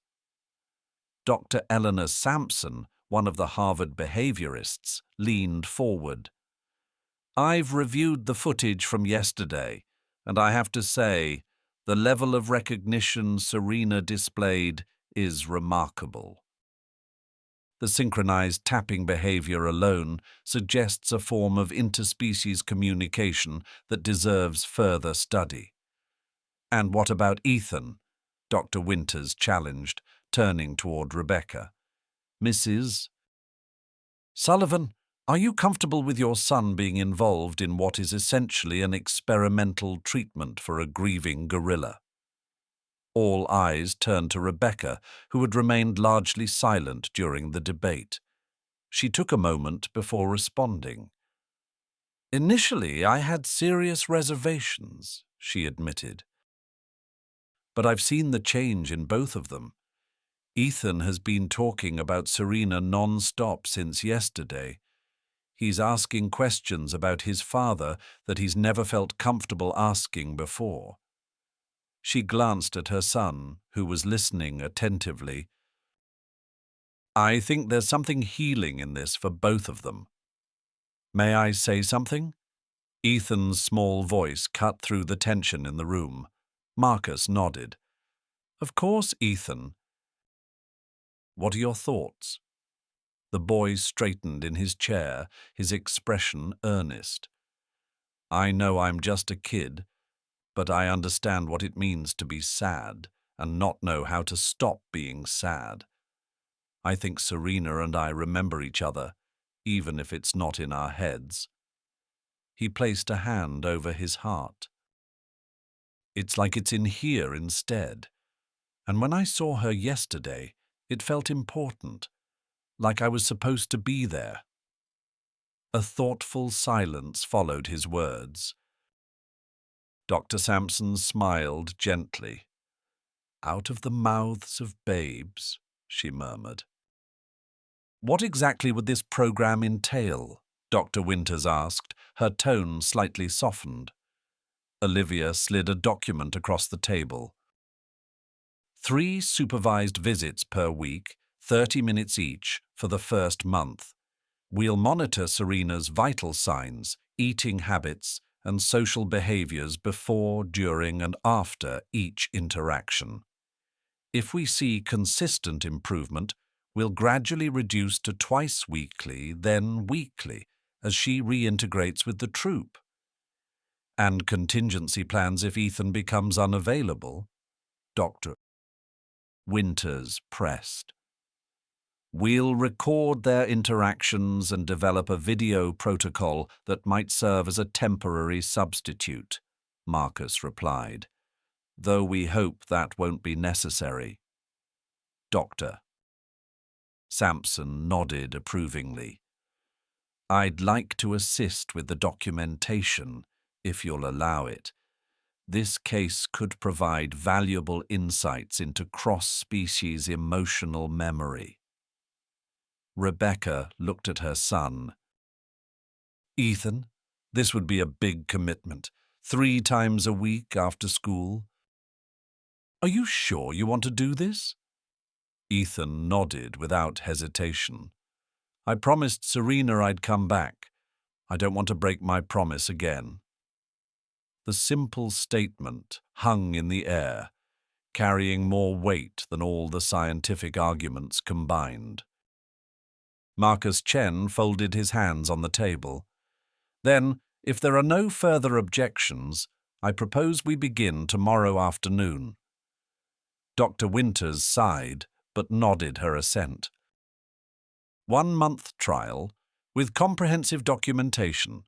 Speaker 1: Dr. Eleanor Sampson, one of the Harvard behaviorists, leaned forward. I've reviewed the footage from yesterday, and I have to say, the level of recognition Serena displayed is remarkable. The synchronized tapping behavior alone suggests a form of interspecies communication that deserves further study. And what about Ethan? Dr. Winters challenged, turning toward Rebecca. Mrs. Sullivan, are you comfortable with your son being involved in what is essentially an experimental treatment for a grieving gorilla? All eyes turned to Rebecca, who had remained largely silent during the debate. She took a moment before responding. Initially, I had serious reservations, she admitted. But I've seen the change in both of them. Ethan has been talking about Serena non-stop since yesterday. He's asking questions about his father that he's never felt comfortable asking before. She glanced at her son, who was listening attentively. I think there's something healing in this for both of them. May I say something? Ethan's small voice cut through the tension in the room. Marcus nodded. Of course, Ethan. What are your thoughts? The boy straightened in his chair, his expression earnest. I know I'm just a kid, but I understand what it means to be sad and not know how to stop being sad. I think Serena and I remember each other, even if it's not in our heads. He placed a hand over his heart. It's like it's in here instead. And when I saw her yesterday, it felt important, like I was supposed to be there. A thoughtful silence followed his words. Dr. Sampson smiled gently. Out of the mouths of babes, she murmured. What exactly would this program entail? Dr. Winters asked, her tone slightly softened. Olivia slid a document across the table. 3 supervised visits per week, 30 minutes each, for the first month. We'll monitor Serena's vital signs, eating habits, and social behaviors before, during, and after each interaction. If we see consistent improvement, we'll gradually reduce to twice weekly, then weekly, as she reintegrates with the troop. And contingency plans if Ethan becomes unavailable, Dr. Winters pressed. We'll record their interactions and develop a video protocol that might serve as a temporary substitute, Marcus replied, though we hope that won't be necessary. Doctor. Sampson nodded approvingly. I'd like to assist with the documentation, if you'll allow it. This case could provide valuable insights into cross-species emotional memory. Rebecca looked at her son. Ethan, this would be a big commitment. 3 times a week after school. Are you sure you want to do this? Ethan nodded without hesitation. I promised Serena I'd come back. I don't want to break my promise again. The simple statement hung in the air, carrying more weight than all the scientific arguments combined. Marcus Chen folded his hands on the table. Then, if there are no further objections, I propose we begin tomorrow afternoon. Dr. Winters sighed, but nodded her assent. 1-month trial, with comprehensive documentation.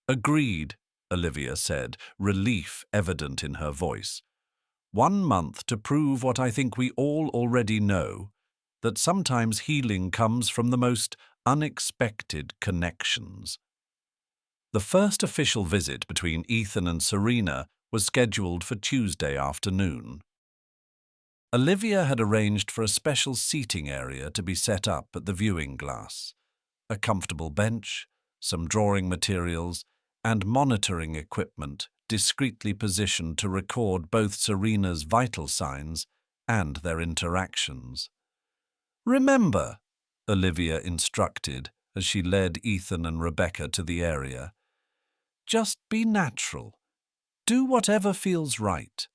Speaker 1: Agreed, Olivia said, relief evident in her voice. 1 month to prove what I think we all already know, that sometimes healing comes from the most unexpected connections. The first official visit between Ethan and Serena was scheduled for Tuesday afternoon. Olivia had arranged for a special seating area to be set up at the viewing glass. A comfortable bench, some drawing materials, and monitoring equipment discreetly positioned to record both Serena's vital signs and their interactions. "Remember," Olivia instructed as she led Ethan and Rebecca to the area, "just be natural. Do whatever feels right.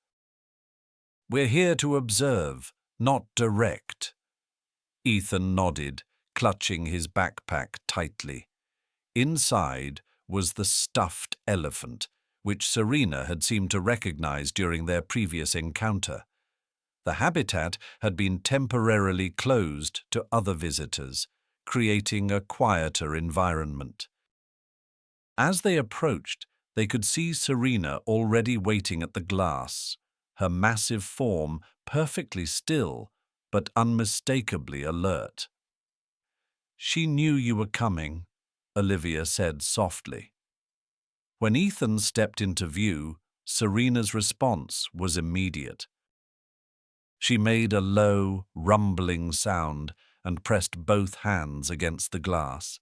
Speaker 1: We're here to observe, not direct." Ethan nodded, clutching his backpack tightly. Inside was the stuffed elephant, which Serena had seemed to recognize during their previous encounter. The habitat had been temporarily closed to other visitors, creating a quieter environment. As they approached, they could see Serena already waiting at the glass, her massive form perfectly still but unmistakably alert. "She knew you were coming," Olivia said softly. When Ethan stepped into view, Serena's response was immediate. She made a low, rumbling sound and pressed both hands against the glass.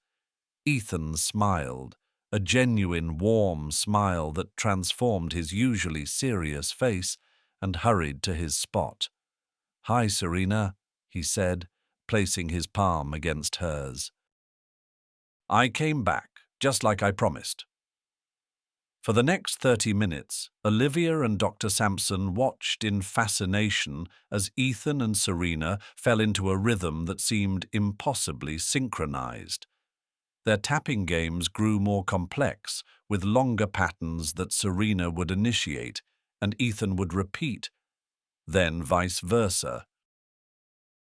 Speaker 1: Ethan smiled, a genuine, warm smile that transformed his usually serious face, and hurried to his spot. "Hi, Serena," he said, placing his palm against hers. "I came back, just like I promised." For the next 30 minutes, Olivia and Dr. Sampson watched in fascination as Ethan and Serena fell into a rhythm that seemed impossibly synchronized. Their tapping games grew more complex, with longer patterns that Serena would initiate and Ethan would repeat, then vice versa.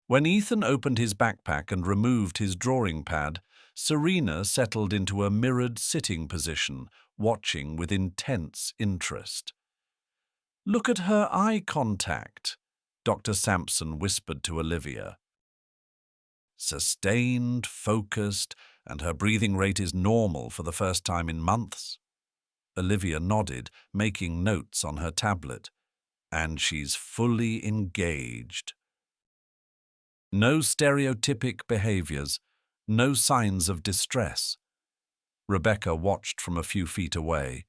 Speaker 1: When Ethan opened his backpack and removed his drawing pad, Serena settled into a mirrored sitting position, watching with intense interest. "Look at her eye contact," Dr. Sampson whispered to Olivia. "Sustained, focused, and her breathing rate is normal for the first time in months." Olivia nodded, making notes on her tablet. "And she's fully engaged. No stereotypic behaviors, no signs of distress." Rebecca watched from a few feet away,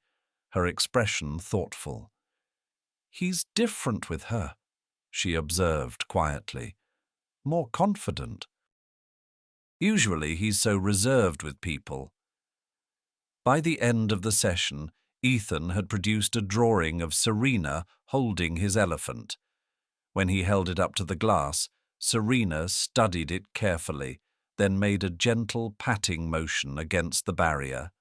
Speaker 1: her expression thoughtful. "He's different with her," she observed quietly. "More confident. Usually he's so reserved with people." By the end of the session, Ethan had produced a drawing of Serena holding his elephant. When he held it up to the glass, Serena studied it carefully, then made a gentle patting motion against the barrier.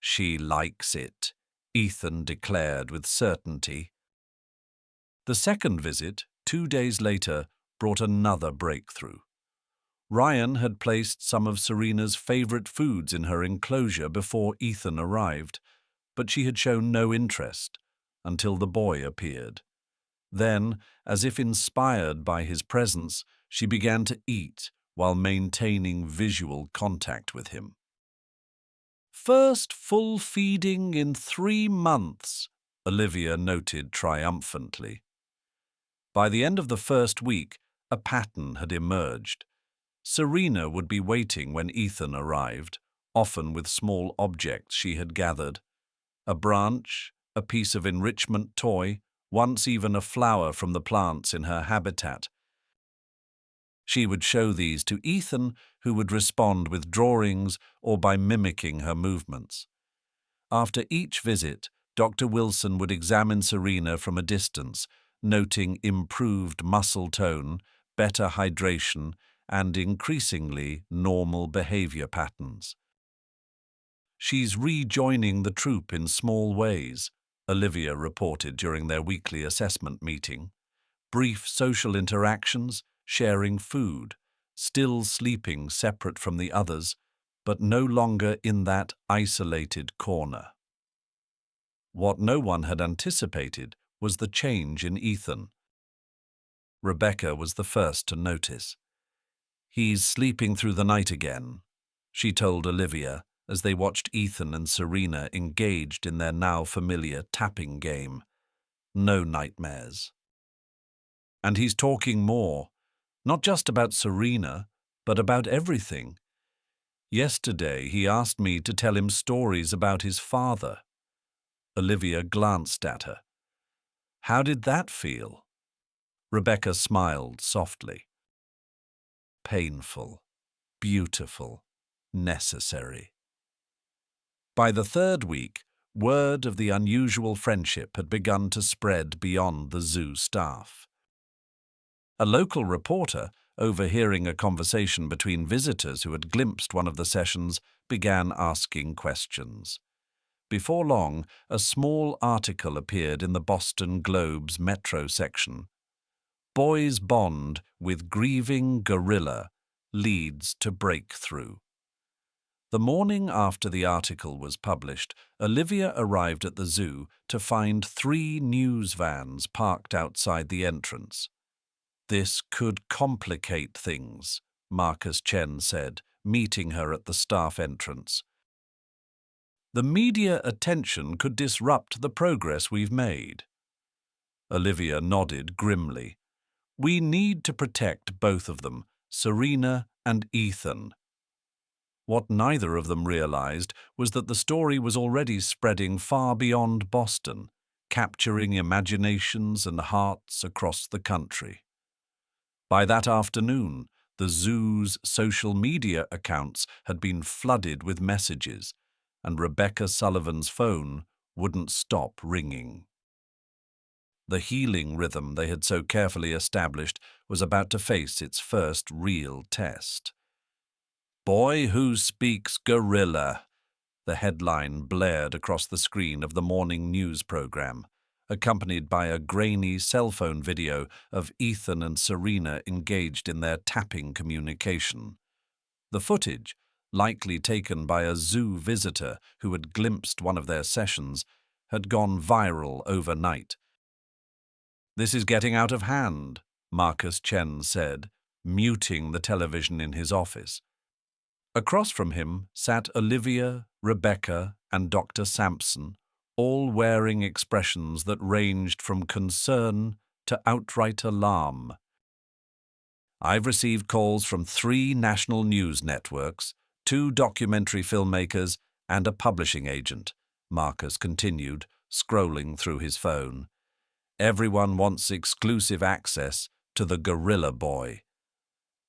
Speaker 1: "She likes it," Ethan declared with certainty. The second visit, 2 days later, brought another breakthrough. Ryan had placed some of Serena's favorite foods in her enclosure before Ethan arrived, but she had shown no interest until the boy appeared. Then, as if inspired by his presence, she began to eat while maintaining visual contact with him. "First full feeding in 3 months," Olivia noted triumphantly. By the end of the first week, a pattern had emerged. Serena would be waiting when Ethan arrived, often with small objects she had gathered. A branch, a piece of enrichment toy, once even a flower from the plants in her habitat. She would show these to Ethan, who would respond with drawings or by mimicking her movements. After each visit, Dr. Wilson would examine Serena from a distance, noting improved muscle tone, better hydration, and increasingly normal behavior patterns. She's rejoining the troop in small ways, Olivia reported during their weekly assessment meeting. Brief social interactions, sharing food, still sleeping separate from the others, but no longer in that isolated corner. What no one had anticipated was the change in Ethan. Rebecca was the first to notice. "He's sleeping through the night again," she told Olivia as they watched Ethan and Serena engaged in their now familiar tapping game. No nightmares. "And he's talking more, not just about Serena, but about everything. Yesterday he asked me to tell him stories about his father." Olivia glanced at her. "How did that feel?" Rebecca smiled softly. "Painful, beautiful, necessary." By the third week, word of the unusual friendship had begun to spread beyond the zoo staff. A local reporter, overhearing a conversation between visitors who had glimpsed one of the sessions, began asking questions. Before long, a small article appeared in the Boston Globe's Metro section. "Boys bond with grieving gorilla leads to breakthrough." The morning after the article was published, Olivia arrived at the zoo to find 3 news vans parked outside the entrance. "This could complicate things," Marcus Chen said, meeting her at the staff entrance. "The media attention could disrupt the progress we've made." Olivia nodded grimly. "We need to protect both of them, Serena and Ethan." What neither of them realized was that the story was already spreading far beyond Boston, capturing imaginations and hearts across the country. By that afternoon, the zoo's social media accounts had been flooded with messages, and Rebecca Sullivan's phone wouldn't stop ringing. The healing rhythm they had so carefully established was about to face its first real test. "Boy who speaks gorilla," the headline blared across the screen of the morning news program, accompanied by a grainy cell phone video of Ethan and Serena engaged in their tapping communication. The footage, likely taken by a zoo visitor who had glimpsed one of their sessions, had gone viral overnight. "This is getting out of hand," Marcus Chen said, muting the television in his office. Across from him sat Olivia, Rebecca, and Dr. Sampson, all wearing expressions that ranged from concern to outright alarm. "I've received calls from 3 national news networks, 2 documentary filmmakers, and a publishing agent," Marcus continued, scrolling through his phone. "Everyone wants exclusive access to the Gorilla Boy."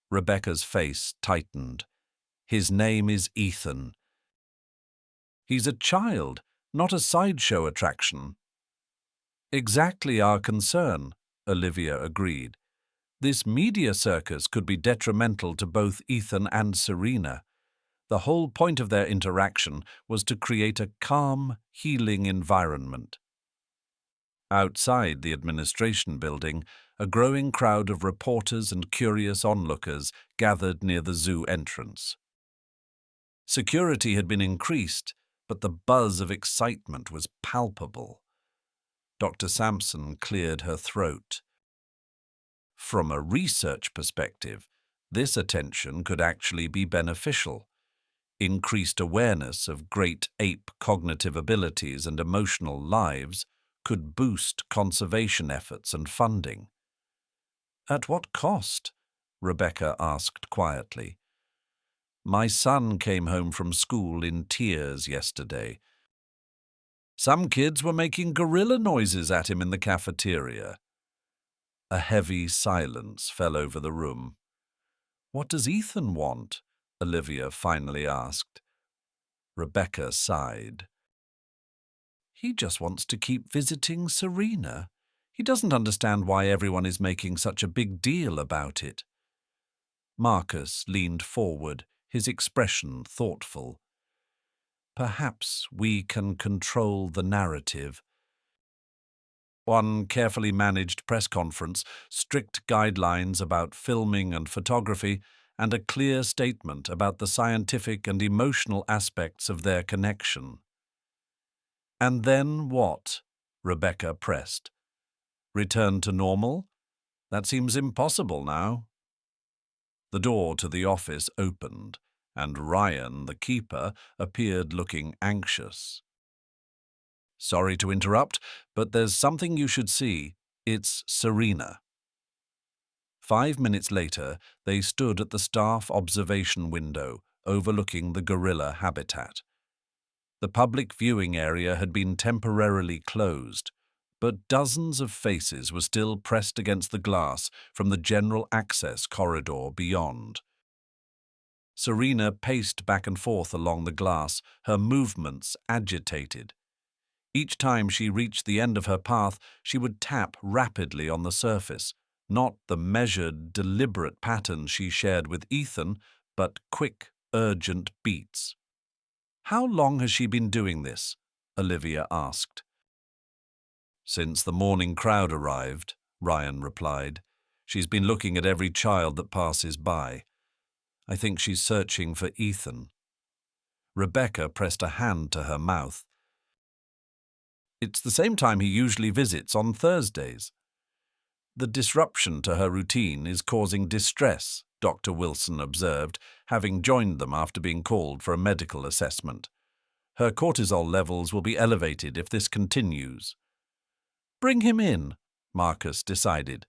Speaker 1: Rebecca's face tightened. "His name is Ethan. He's a child, not a sideshow attraction." "Exactly our concern," Olivia agreed. "This media circus could be detrimental to both Ethan and Serena. The whole point of their interaction was to create a calm, healing environment." Outside the administration building, a growing crowd of reporters and curious onlookers gathered near the zoo entrance. Security had been increased, but the buzz of excitement was palpable. Dr. Sampson cleared her throat. From a research perspective, this attention could actually be beneficial. Increased awareness of great ape cognitive abilities and emotional lives could boost conservation efforts and funding. "At what cost?" Rebecca asked quietly. "My son came home from school in tears yesterday. Some kids were making gorilla noises at him in the cafeteria." A heavy silence fell over the room. "What does Ethan want?" Olivia finally asked. Rebecca sighed. "He just wants to keep visiting Serena. He doesn't understand why everyone is making such a big deal about it." Marcus leaned forward, his expression thoughtful. Perhaps we can control the narrative. One carefully managed press conference, strict guidelines about filming and photography, and a clear statement about the scientific and emotional aspects of their connection. And then what? Rebecca pressed. Return to normal? That seems impossible now. The door to the office opened, and Ryan, the keeper, appeared looking anxious. Sorry to interrupt, but there's something you should see. It's Serena. 5 minutes later, they stood at the staff observation window overlooking the gorilla habitat. The public viewing area had been temporarily closed, but dozens of faces were still pressed against the glass from the general access corridor beyond. Serena paced back and forth along the glass, her movements agitated. Each time she reached the end of her path, she would tap rapidly on the surface, not the measured, deliberate patterns she shared with Ethan, but quick, urgent beats. "How long has she been doing this?" Olivia asked. "Since the morning crowd arrived," Ryan replied. "She's been looking at every child that passes by. I think she's searching for Ethan." Rebecca pressed a hand to her mouth. "It's the same time he usually visits on Thursdays." "The disruption to her routine is causing distress," Dr. Wilson observed, having joined them after being called for a medical assessment. "Her cortisol levels will be elevated if this continues." "Bring him in," Marcus decided.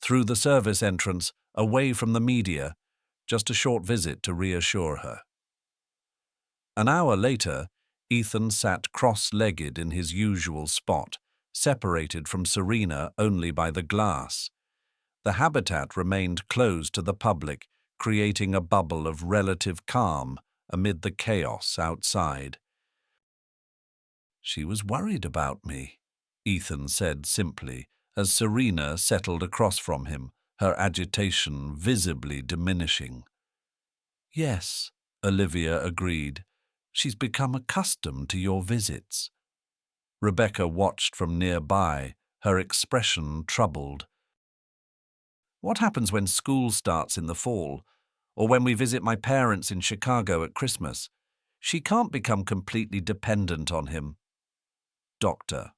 Speaker 1: Through the service entrance, away from the media, just a short visit to reassure her. An hour later, Ethan sat cross-legged in his usual spot, separated from Serena only by the glass. The habitat remained closed to the public, creating a bubble of relative calm amid the chaos outside. "She was worried about me," Ethan said simply, as Serena settled across from him, her agitation visibly diminishing. "Yes," Olivia agreed. "She's become accustomed to your visits." Rebecca watched from nearby, her expression troubled. "What happens when school starts in the fall, or when we visit my parents in Chicago at Christmas? She can't become completely dependent on him." Doctor.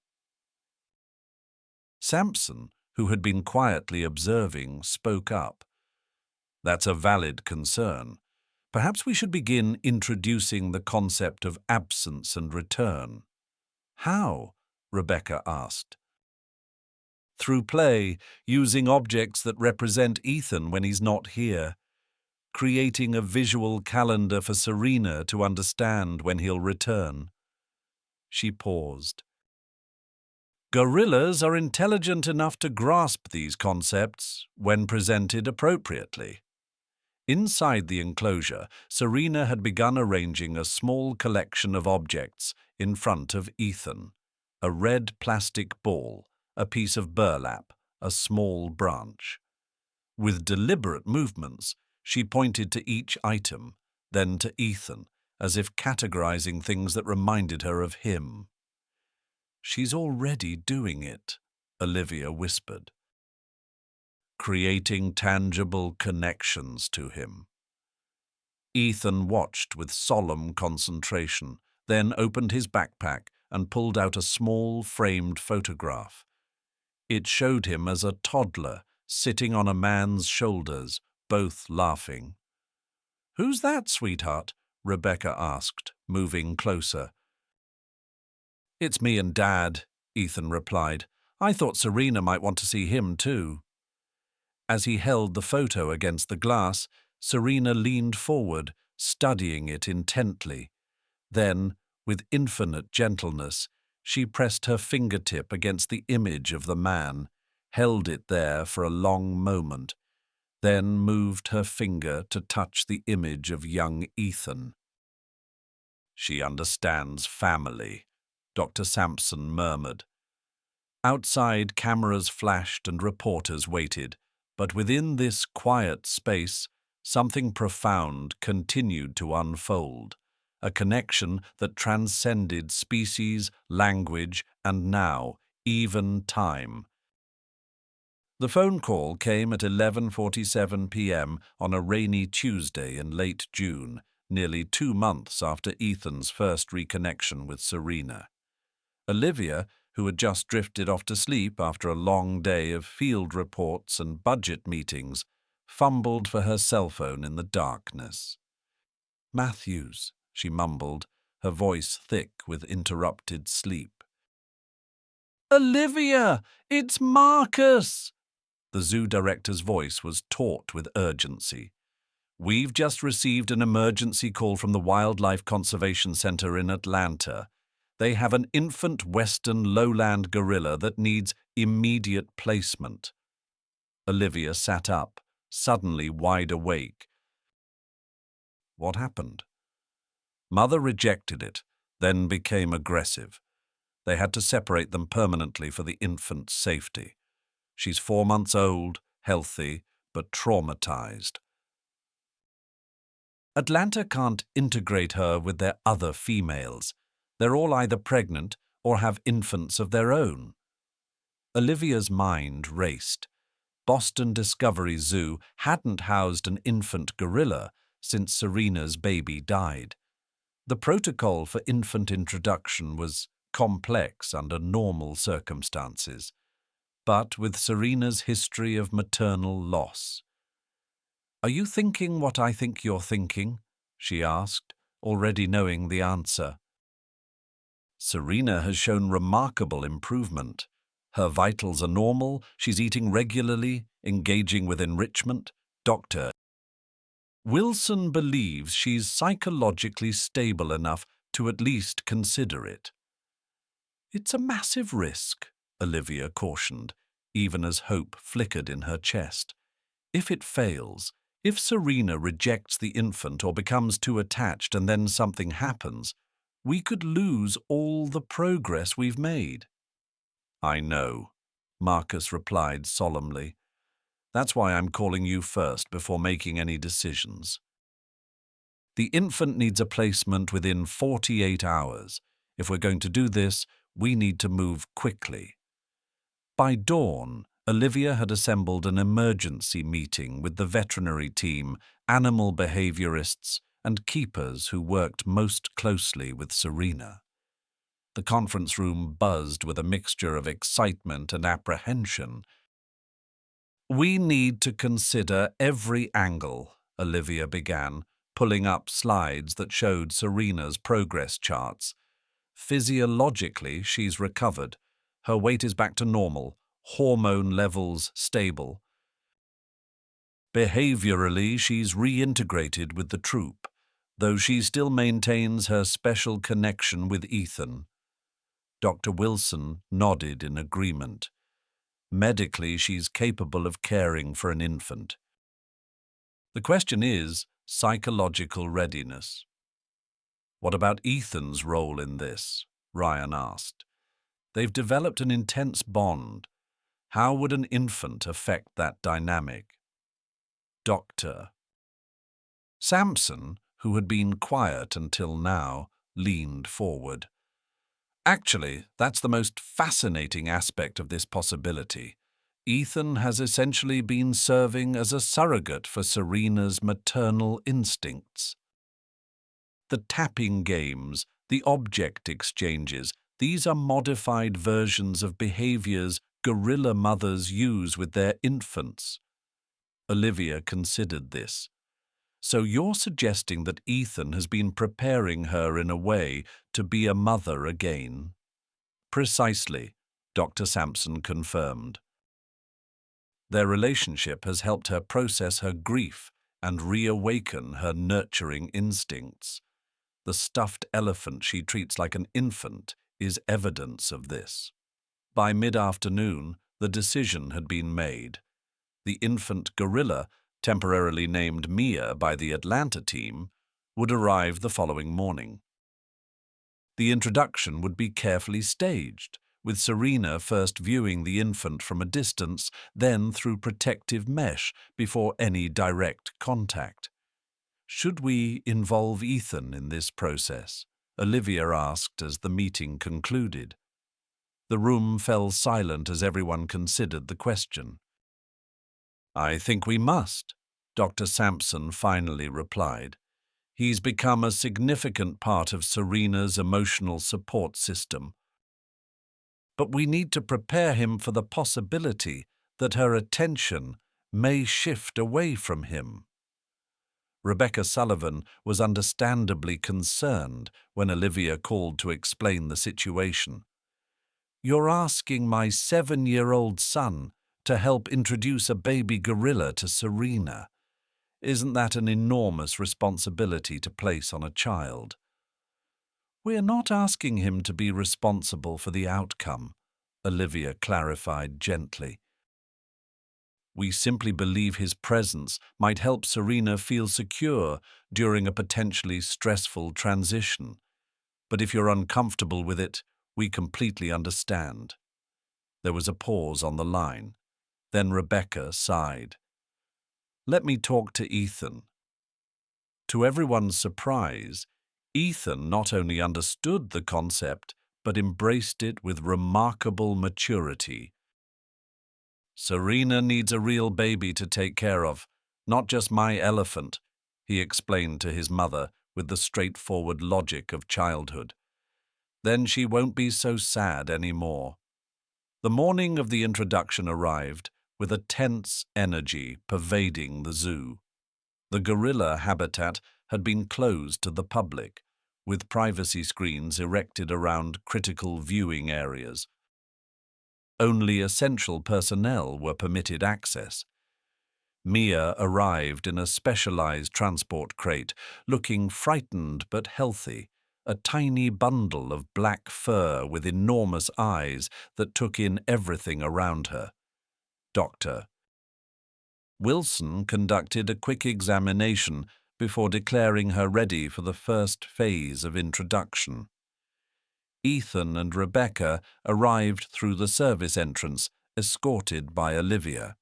Speaker 1: Sampson, who had been quietly observing, spoke up. "That's a valid concern. Perhaps we should begin introducing the concept of absence and return." "How?" Rebecca asked. "Through play, using objects that represent Ethan when he's not here. Creating a visual calendar for Serena to understand when he'll return." She paused. "Gorillas are intelligent enough to grasp these concepts when presented appropriately." Inside the enclosure, Serena had begun arranging a small collection of objects in front of Ethan. A red plastic ball, a piece of burlap, a small branch. With deliberate movements, she pointed to each item, then to Ethan, as if categorizing things that reminded her of him. "She's already doing it," Olivia whispered. "Creating tangible connections to him." Ethan watched with solemn concentration, then opened his backpack and pulled out a small framed photograph. It showed him as a toddler sitting on a man's shoulders, both laughing. "Who's that, sweetheart?" Rebecca asked, moving closer. "It's me and Dad," Ethan replied. "I thought Serena might want to see him too." As he held the photo against the glass, Serena leaned forward, studying it intently. Then, with infinite gentleness, she pressed her fingertip against the image of the man, held it there for a long moment, then moved her finger to touch the image of young Ethan. "She understands family," Dr. Sampson murmured. Outside, cameras flashed and reporters waited, But within this quiet space, something profound continued to unfold, a connection that transcended species, language, and now, even time. The phone call came at 11:47 p.m. on a rainy Tuesday in late June, nearly 2 months after Ethan's first reconnection with Serena. Olivia, who had just drifted off to sleep after a long day of field reports and budget meetings, fumbled for her cell phone in the darkness. "Matthews," she mumbled, her voice thick with interrupted sleep. "Olivia, it's Marcus!" The zoo director's voice was taut with urgency. "We've just received an emergency call from the Wildlife Conservation Center in Atlanta. They have an infant western lowland gorilla that needs immediate placement." Olivia sat up, suddenly wide awake. What happened? Mother rejected it, then became aggressive. They had to separate them permanently for the infant's safety. She's 4 months old, healthy, but traumatized. Atlanta can't integrate her with their other females. They're all either pregnant or have infants of their own. Olivia's mind raced. Boston Discovery Zoo hadn't housed an infant gorilla since Serena's baby died. The protocol for infant introduction was complex under normal circumstances, but with Serena's history of maternal loss. "Are you thinking what I think you're thinking?" she asked, already knowing the answer. "Serena has shown remarkable improvement. Her vitals are normal, she's eating regularly, engaging with enrichment. Dr. Wilson believes she's psychologically stable enough to at least consider it." "It's a massive risk," Olivia cautioned, even as hope flickered in her chest. "If it fails, if Serena rejects the infant or becomes too attached and then something happens, we could lose all the progress we've made." "I know," Marcus replied solemnly. "That's why I'm calling you first before making any decisions. The infant needs a placement within 48 hours. If we're going to do this, we need to move quickly." By dawn, Olivia had assembled an emergency meeting with the veterinary team, animal behaviorists, and keepers who worked most closely with Serena. The conference room buzzed with a mixture of excitement and apprehension. "We need to consider every angle," Olivia began, pulling up slides that showed Serena's progress charts. "Physiologically, she's recovered. Her weight is back to normal, hormone levels stable. Behaviorally, she's reintegrated with the troop, though she still maintains her special connection with Ethan." Dr. Wilson nodded in agreement. "Medically, she's capable of caring for an infant. The question is psychological readiness." "What about Ethan's role in this?" Ryan asked. "They've developed an intense bond. How would an infant affect that dynamic?" Dr. Sampson, who had been quiet until now, leaned forward. "Actually, that's the most fascinating aspect of this possibility. Ethan has essentially been serving as a surrogate for Serena's maternal instincts. The tapping games, the object exchanges, these are modified versions of behaviors gorilla mothers use with their infants." Olivia considered this. "So you're suggesting that Ethan has been preparing her in a way to be a mother again?" "Precisely," Dr. Sampson confirmed. "Their relationship has helped her process her grief and reawaken her nurturing instincts. The stuffed elephant she treats like an infant is evidence of this." By mid-afternoon, the decision had been made. The infant gorilla, temporarily named Mia by the Atlanta team, would arrive the following morning. The introduction would be carefully staged, with Serena first viewing the infant from a distance, then through protective mesh before any direct contact. "Should we involve Ethan in this process?" Olivia asked as the meeting concluded. The room fell silent as everyone considered the question. "I think we must," Dr. Sampson finally replied. "He's become a significant part of Serena's emotional support system. But we need to prepare him for the possibility that her attention may shift away from him." Rebecca Sullivan was understandably concerned when Olivia called to explain the situation. "You're asking my 7-year-old son to help introduce a baby gorilla to Serena. Isn't that an enormous responsibility to place on a child?" "We're not asking him to be responsible for the outcome," Olivia clarified gently. "We simply believe his presence might help Serena feel secure during a potentially stressful transition. But if you're uncomfortable with it, we completely understand." There was a pause on the line. Then Rebecca sighed. "Let me talk to Ethan." To everyone's surprise, Ethan not only understood the concept, but embraced it with remarkable maturity. "Serena needs a real baby to take care of, not just my elephant," he explained to his mother with the straightforward logic of childhood. "Then she won't be so sad anymore." The morning of the introduction arrived, with a tense energy pervading the zoo. The gorilla habitat had been closed to the public, with privacy screens erected around critical viewing areas. Only essential personnel were permitted access. Mia arrived in a specialized transport crate, looking frightened but healthy, a tiny bundle of black fur with enormous eyes that took in everything around her. Dr. Wilson conducted a quick examination before declaring her ready for the first phase of introduction. Ethan and Rebecca arrived through the service entrance, escorted by Olivia.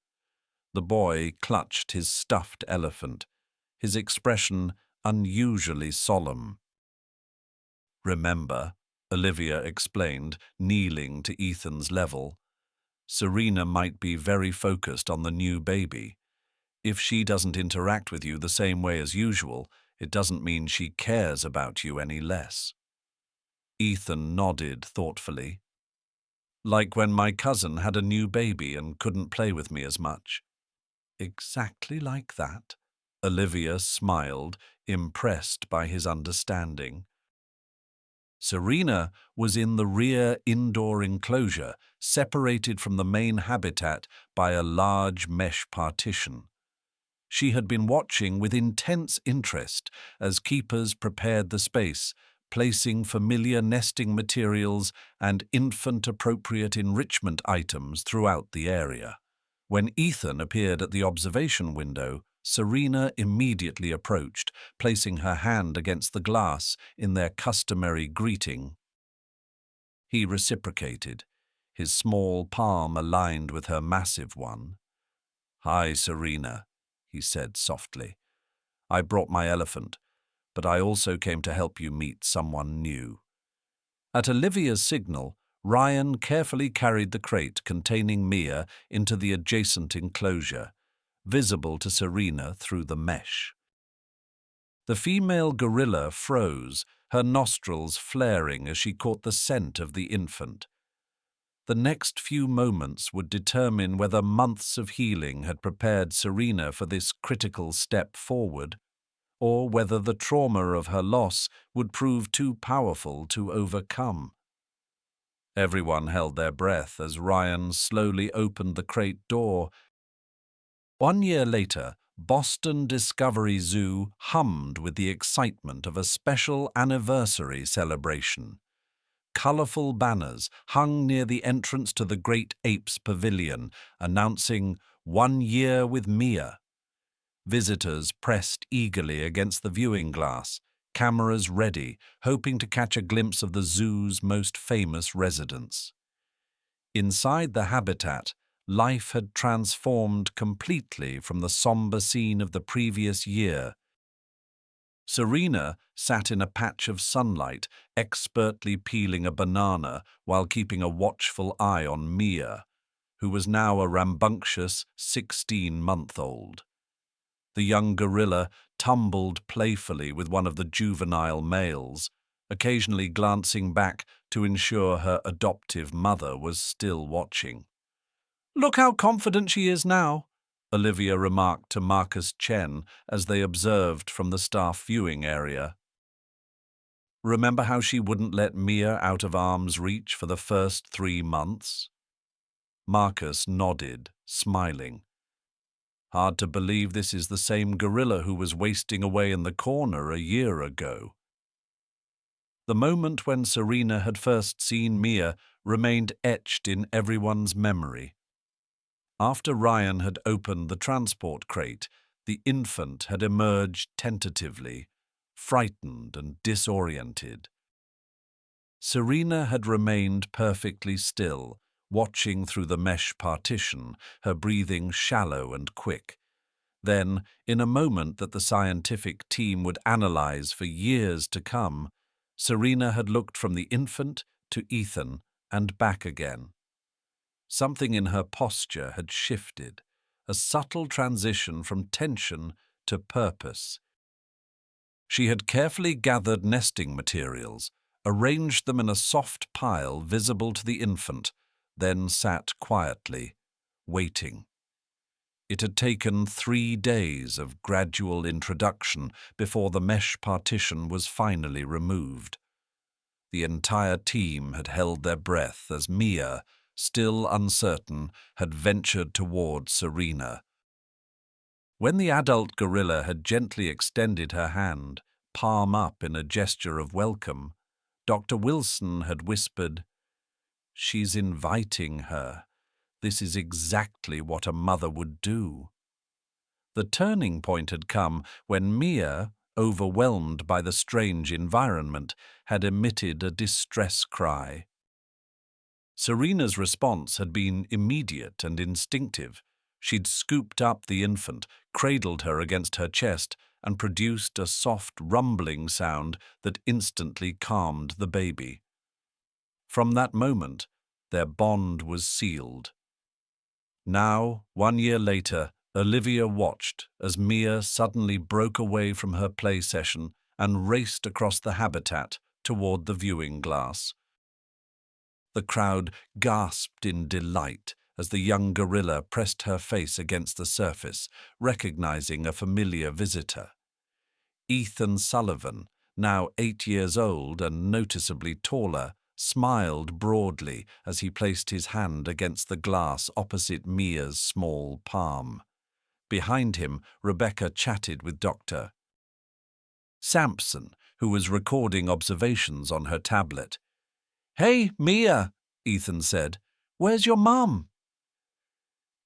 Speaker 1: The boy clutched his stuffed elephant, his expression unusually solemn. "Remember," Olivia explained, kneeling to Ethan's level, "Serena might be very focused on the new baby. If she doesn't interact with you the same way as usual, it doesn't mean she cares about you any less." Ethan nodded thoughtfully. "Like when my cousin had a new baby and couldn't play with me as much." "Exactly like that," Olivia smiled, impressed by his understanding. Serena was in the rear indoor enclosure, separated from the main habitat by a large mesh partition. She had been watching with intense interest as keepers prepared the space, placing familiar nesting materials and infant-appropriate enrichment items throughout the area. When Ethan appeared at the observation window, Serena immediately approached, placing her hand against the glass in their customary greeting. He reciprocated, his small palm aligned with her massive one. "Hi, Serena," he said softly. "I brought my elephant, but I also came to help you meet someone new." At Olivia's signal, Ryan carefully carried the crate containing Mia into the adjacent enclosure, visible to Serena through the mesh. The female gorilla froze, her nostrils flaring as she caught the scent of the infant. The next few moments would determine whether months of healing had prepared Serena for this critical step forward, or whether the trauma of her loss would prove too powerful to overcome. Everyone held their breath as Ryan slowly opened the crate door. 1 year later, Boston Discovery Zoo hummed with the excitement of a special anniversary celebration. Colorful banners hung near the entrance to the Great Apes Pavilion, announcing 1 year with Mia. Visitors pressed eagerly against the viewing glass, cameras ready, hoping to catch a glimpse of the zoo's most famous residents. Inside the habitat, life had transformed completely from the somber scene of the previous year. Serena sat in a patch of sunlight, expertly peeling a banana while keeping a watchful eye on Mia, who was now a rambunctious 16-month-old. The young gorilla tumbled playfully with one of the juvenile males, occasionally glancing back to ensure her adoptive mother was still watching. "Look how confident she is now," Olivia remarked to Marcus Chen as they observed from the staff viewing area. "Remember how she wouldn't let Mia out of arm's reach for the first 3 months?" Marcus nodded, smiling. "Hard to believe this is the same gorilla who was wasting away in the corner a year ago." The moment when Serena had first seen Mia remained etched in everyone's memory. After Ryan had opened the transport crate, the infant had emerged tentatively, frightened and disoriented. Serena had remained perfectly still, watching through the mesh partition, her breathing shallow and quick. Then, in a moment that the scientific team would analyze for years to come, Serena had looked from the infant to Ethan and back again. Something in her posture had shifted, a subtle transition from tension to purpose. She had carefully gathered nesting materials, arranged them in a soft pile visible to the infant, then sat quietly, waiting. It had taken 3 days of gradual introduction before the mesh partition was finally removed. The entire team had held their breath as Mia, still uncertain, had ventured toward Serena. When the adult gorilla had gently extended her hand, palm up in a gesture of welcome, Dr. Wilson had whispered, "She's inviting her. This is exactly what a mother would do." The turning point had come when Mia, overwhelmed by the strange environment, had emitted a distress cry. Serena's response had been immediate and instinctive. She'd scooped up the infant, cradled her against her chest, and produced a soft rumbling sound that instantly calmed the baby. From that moment, their bond was sealed. Now, 1 year later, Olivia watched as Mia suddenly broke away from her play session and raced across the habitat toward the viewing glass. The crowd gasped in delight as the young gorilla pressed her face against the surface, recognizing a familiar visitor. Ethan Sullivan, now 8 years old and noticeably taller, smiled broadly as he placed his hand against the glass opposite Mia's small palm. Behind him, Rebecca chatted with Dr. Sampson, who was recording observations on her tablet. "Hey, Mia," Ethan said, "where's your mum?"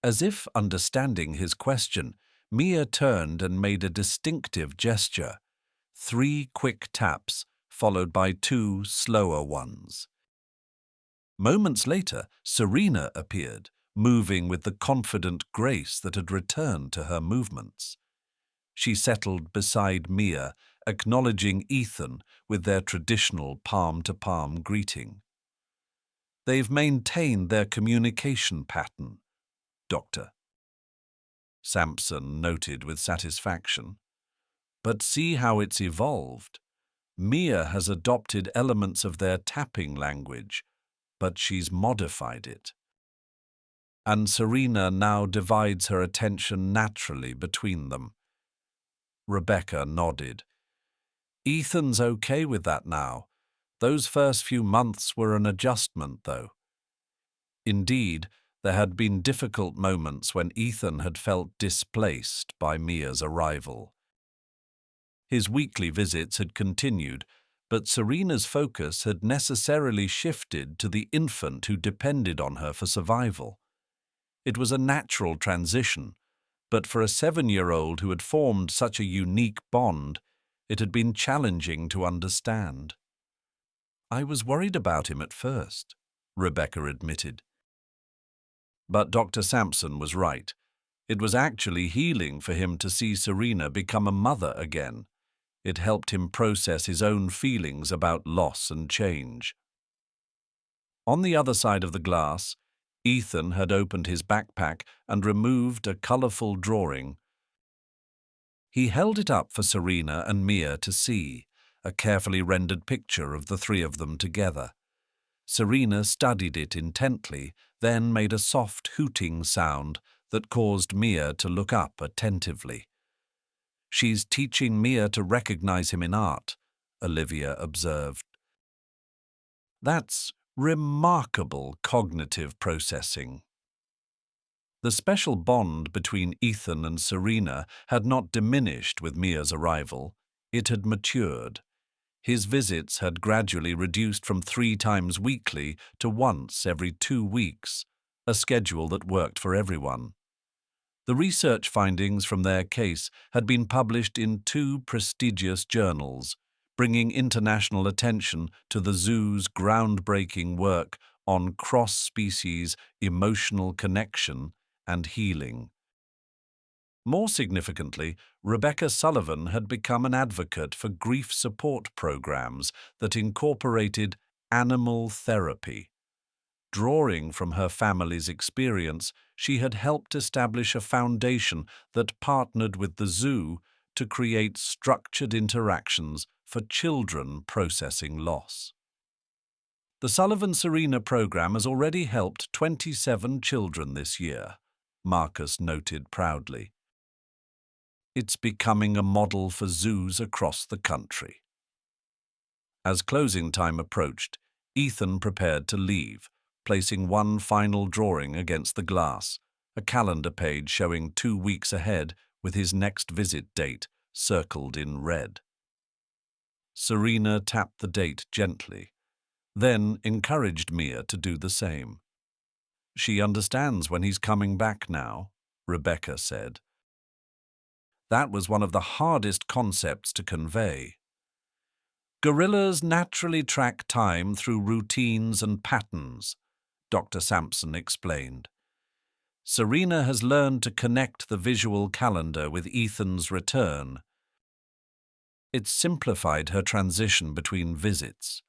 Speaker 1: As if understanding his question, Mia turned and made a distinctive gesture. 3 quick taps, followed by 2 slower ones. Moments later, Serena appeared, moving with the confident grace that had returned to her movements. She settled beside Mia, acknowledging Ethan with their traditional palm-to-palm greeting. "They've maintained their communication pattern," Dr. Sampson noted with satisfaction. "But see how it's evolved. Mia has adopted elements of their tapping language, but she's modified it. And Serena now divides her attention naturally between them." Rebecca nodded. "Ethan's okay with that now. Those first few months were an adjustment, though." Indeed, there had been difficult moments when Ethan had felt displaced by Mia's arrival. His weekly visits had continued, but Serena's focus had necessarily shifted to the infant who depended on her for survival. It was a natural transition, but for a 7-year-old who had formed such a unique bond, it had been challenging to understand. "I was worried about him at first," Rebecca admitted. But Dr. Sampson was right. It was actually healing for him to see Serena become a mother again. It helped him process his own feelings about loss and change. On the other side of the glass, Ethan had opened his backpack and removed a colorful drawing. He held it up for Serena and Mia to see, a carefully rendered picture of the three of them together. Serena studied it intently, then made a soft hooting sound that caused Mia to look up attentively. "She's teaching Mia to recognize him in art," Olivia observed. "That's remarkable cognitive processing." The special bond between Ethan and Serena had not diminished with Mia's arrival. It had matured. His visits had gradually reduced from 3 times weekly to once every 2 weeks, a schedule that worked for everyone. The research findings from their case had been published in 2 prestigious journals, bringing international attention to the zoo's groundbreaking work on cross-species emotional connection and healing. More significantly, Rebecca Sullivan had become an advocate for grief support programs that incorporated animal therapy. Drawing from her family's experience, she had helped establish a foundation that partnered with the zoo to create structured interactions for children processing loss. The Sullivan-Serena program has already helped 27 children this year, Marcus noted proudly. It's becoming a model for zoos across the country. As closing time approached, Ethan prepared to leave, placing one final drawing against the glass, a calendar page showing 2 weeks ahead with his next visit date circled in red. Serena tapped the date gently, then encouraged Mia to do the same. "She understands when he's coming back now," Rebecca said. That was one of the hardest concepts to convey. "Gorillas naturally track time through routines and patterns," Dr. Sampson explained. "Serena has learned to connect the visual calendar with Ethan's return. It's simplified her transition between visits."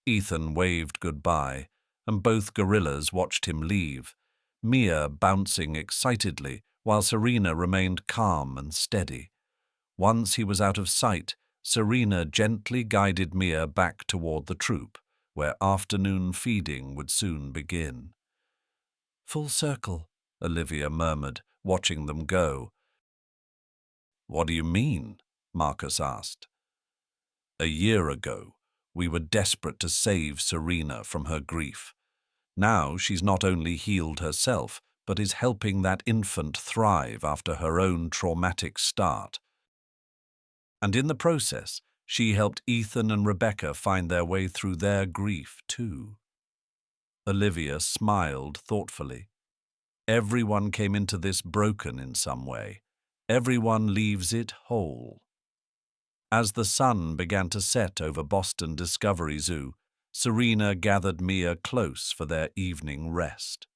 Speaker 1: Ethan waved goodbye, and both gorillas watched him leave, Mia bouncing excitedly while Serena remained calm and steady. Once he was out of sight, Serena gently guided Mia back toward the troop, where afternoon feeding would soon begin. "Full circle," Olivia murmured, watching them go. "What do you mean?" Marcus asked. "A year ago, we were desperate to save Serena from her grief. Now she's not only healed herself, but is helping that infant thrive after her own traumatic start. And in the process, she helped Ethan and Rebecca find their way through their grief, too." Olivia smiled thoughtfully. "Everyone came into this broken in some way. Everyone leaves it whole." As the sun began to set over Boston Discovery Zoo, Serena gathered Mia close for their evening rest.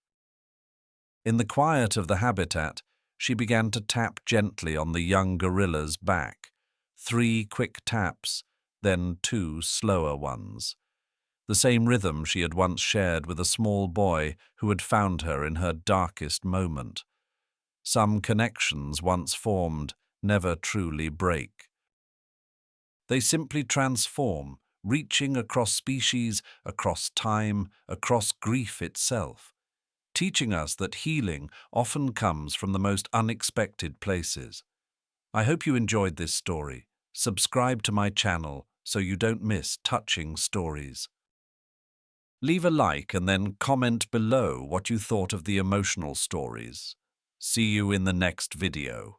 Speaker 1: In the quiet of the habitat, she began to tap gently on the young gorilla's back. 3 quick taps, then 2 slower ones. The same rhythm she had once shared with a small boy who had found her in her darkest moment. Some connections once formed never truly break. They simply transform, reaching across species, across time, across grief itself, teaching us that healing often comes from the most unexpected places. I hope you enjoyed this story. Subscribe to my channel so you don't miss touching stories. Leave a like and then comment below what you thought of the emotional stories. See you in the next video.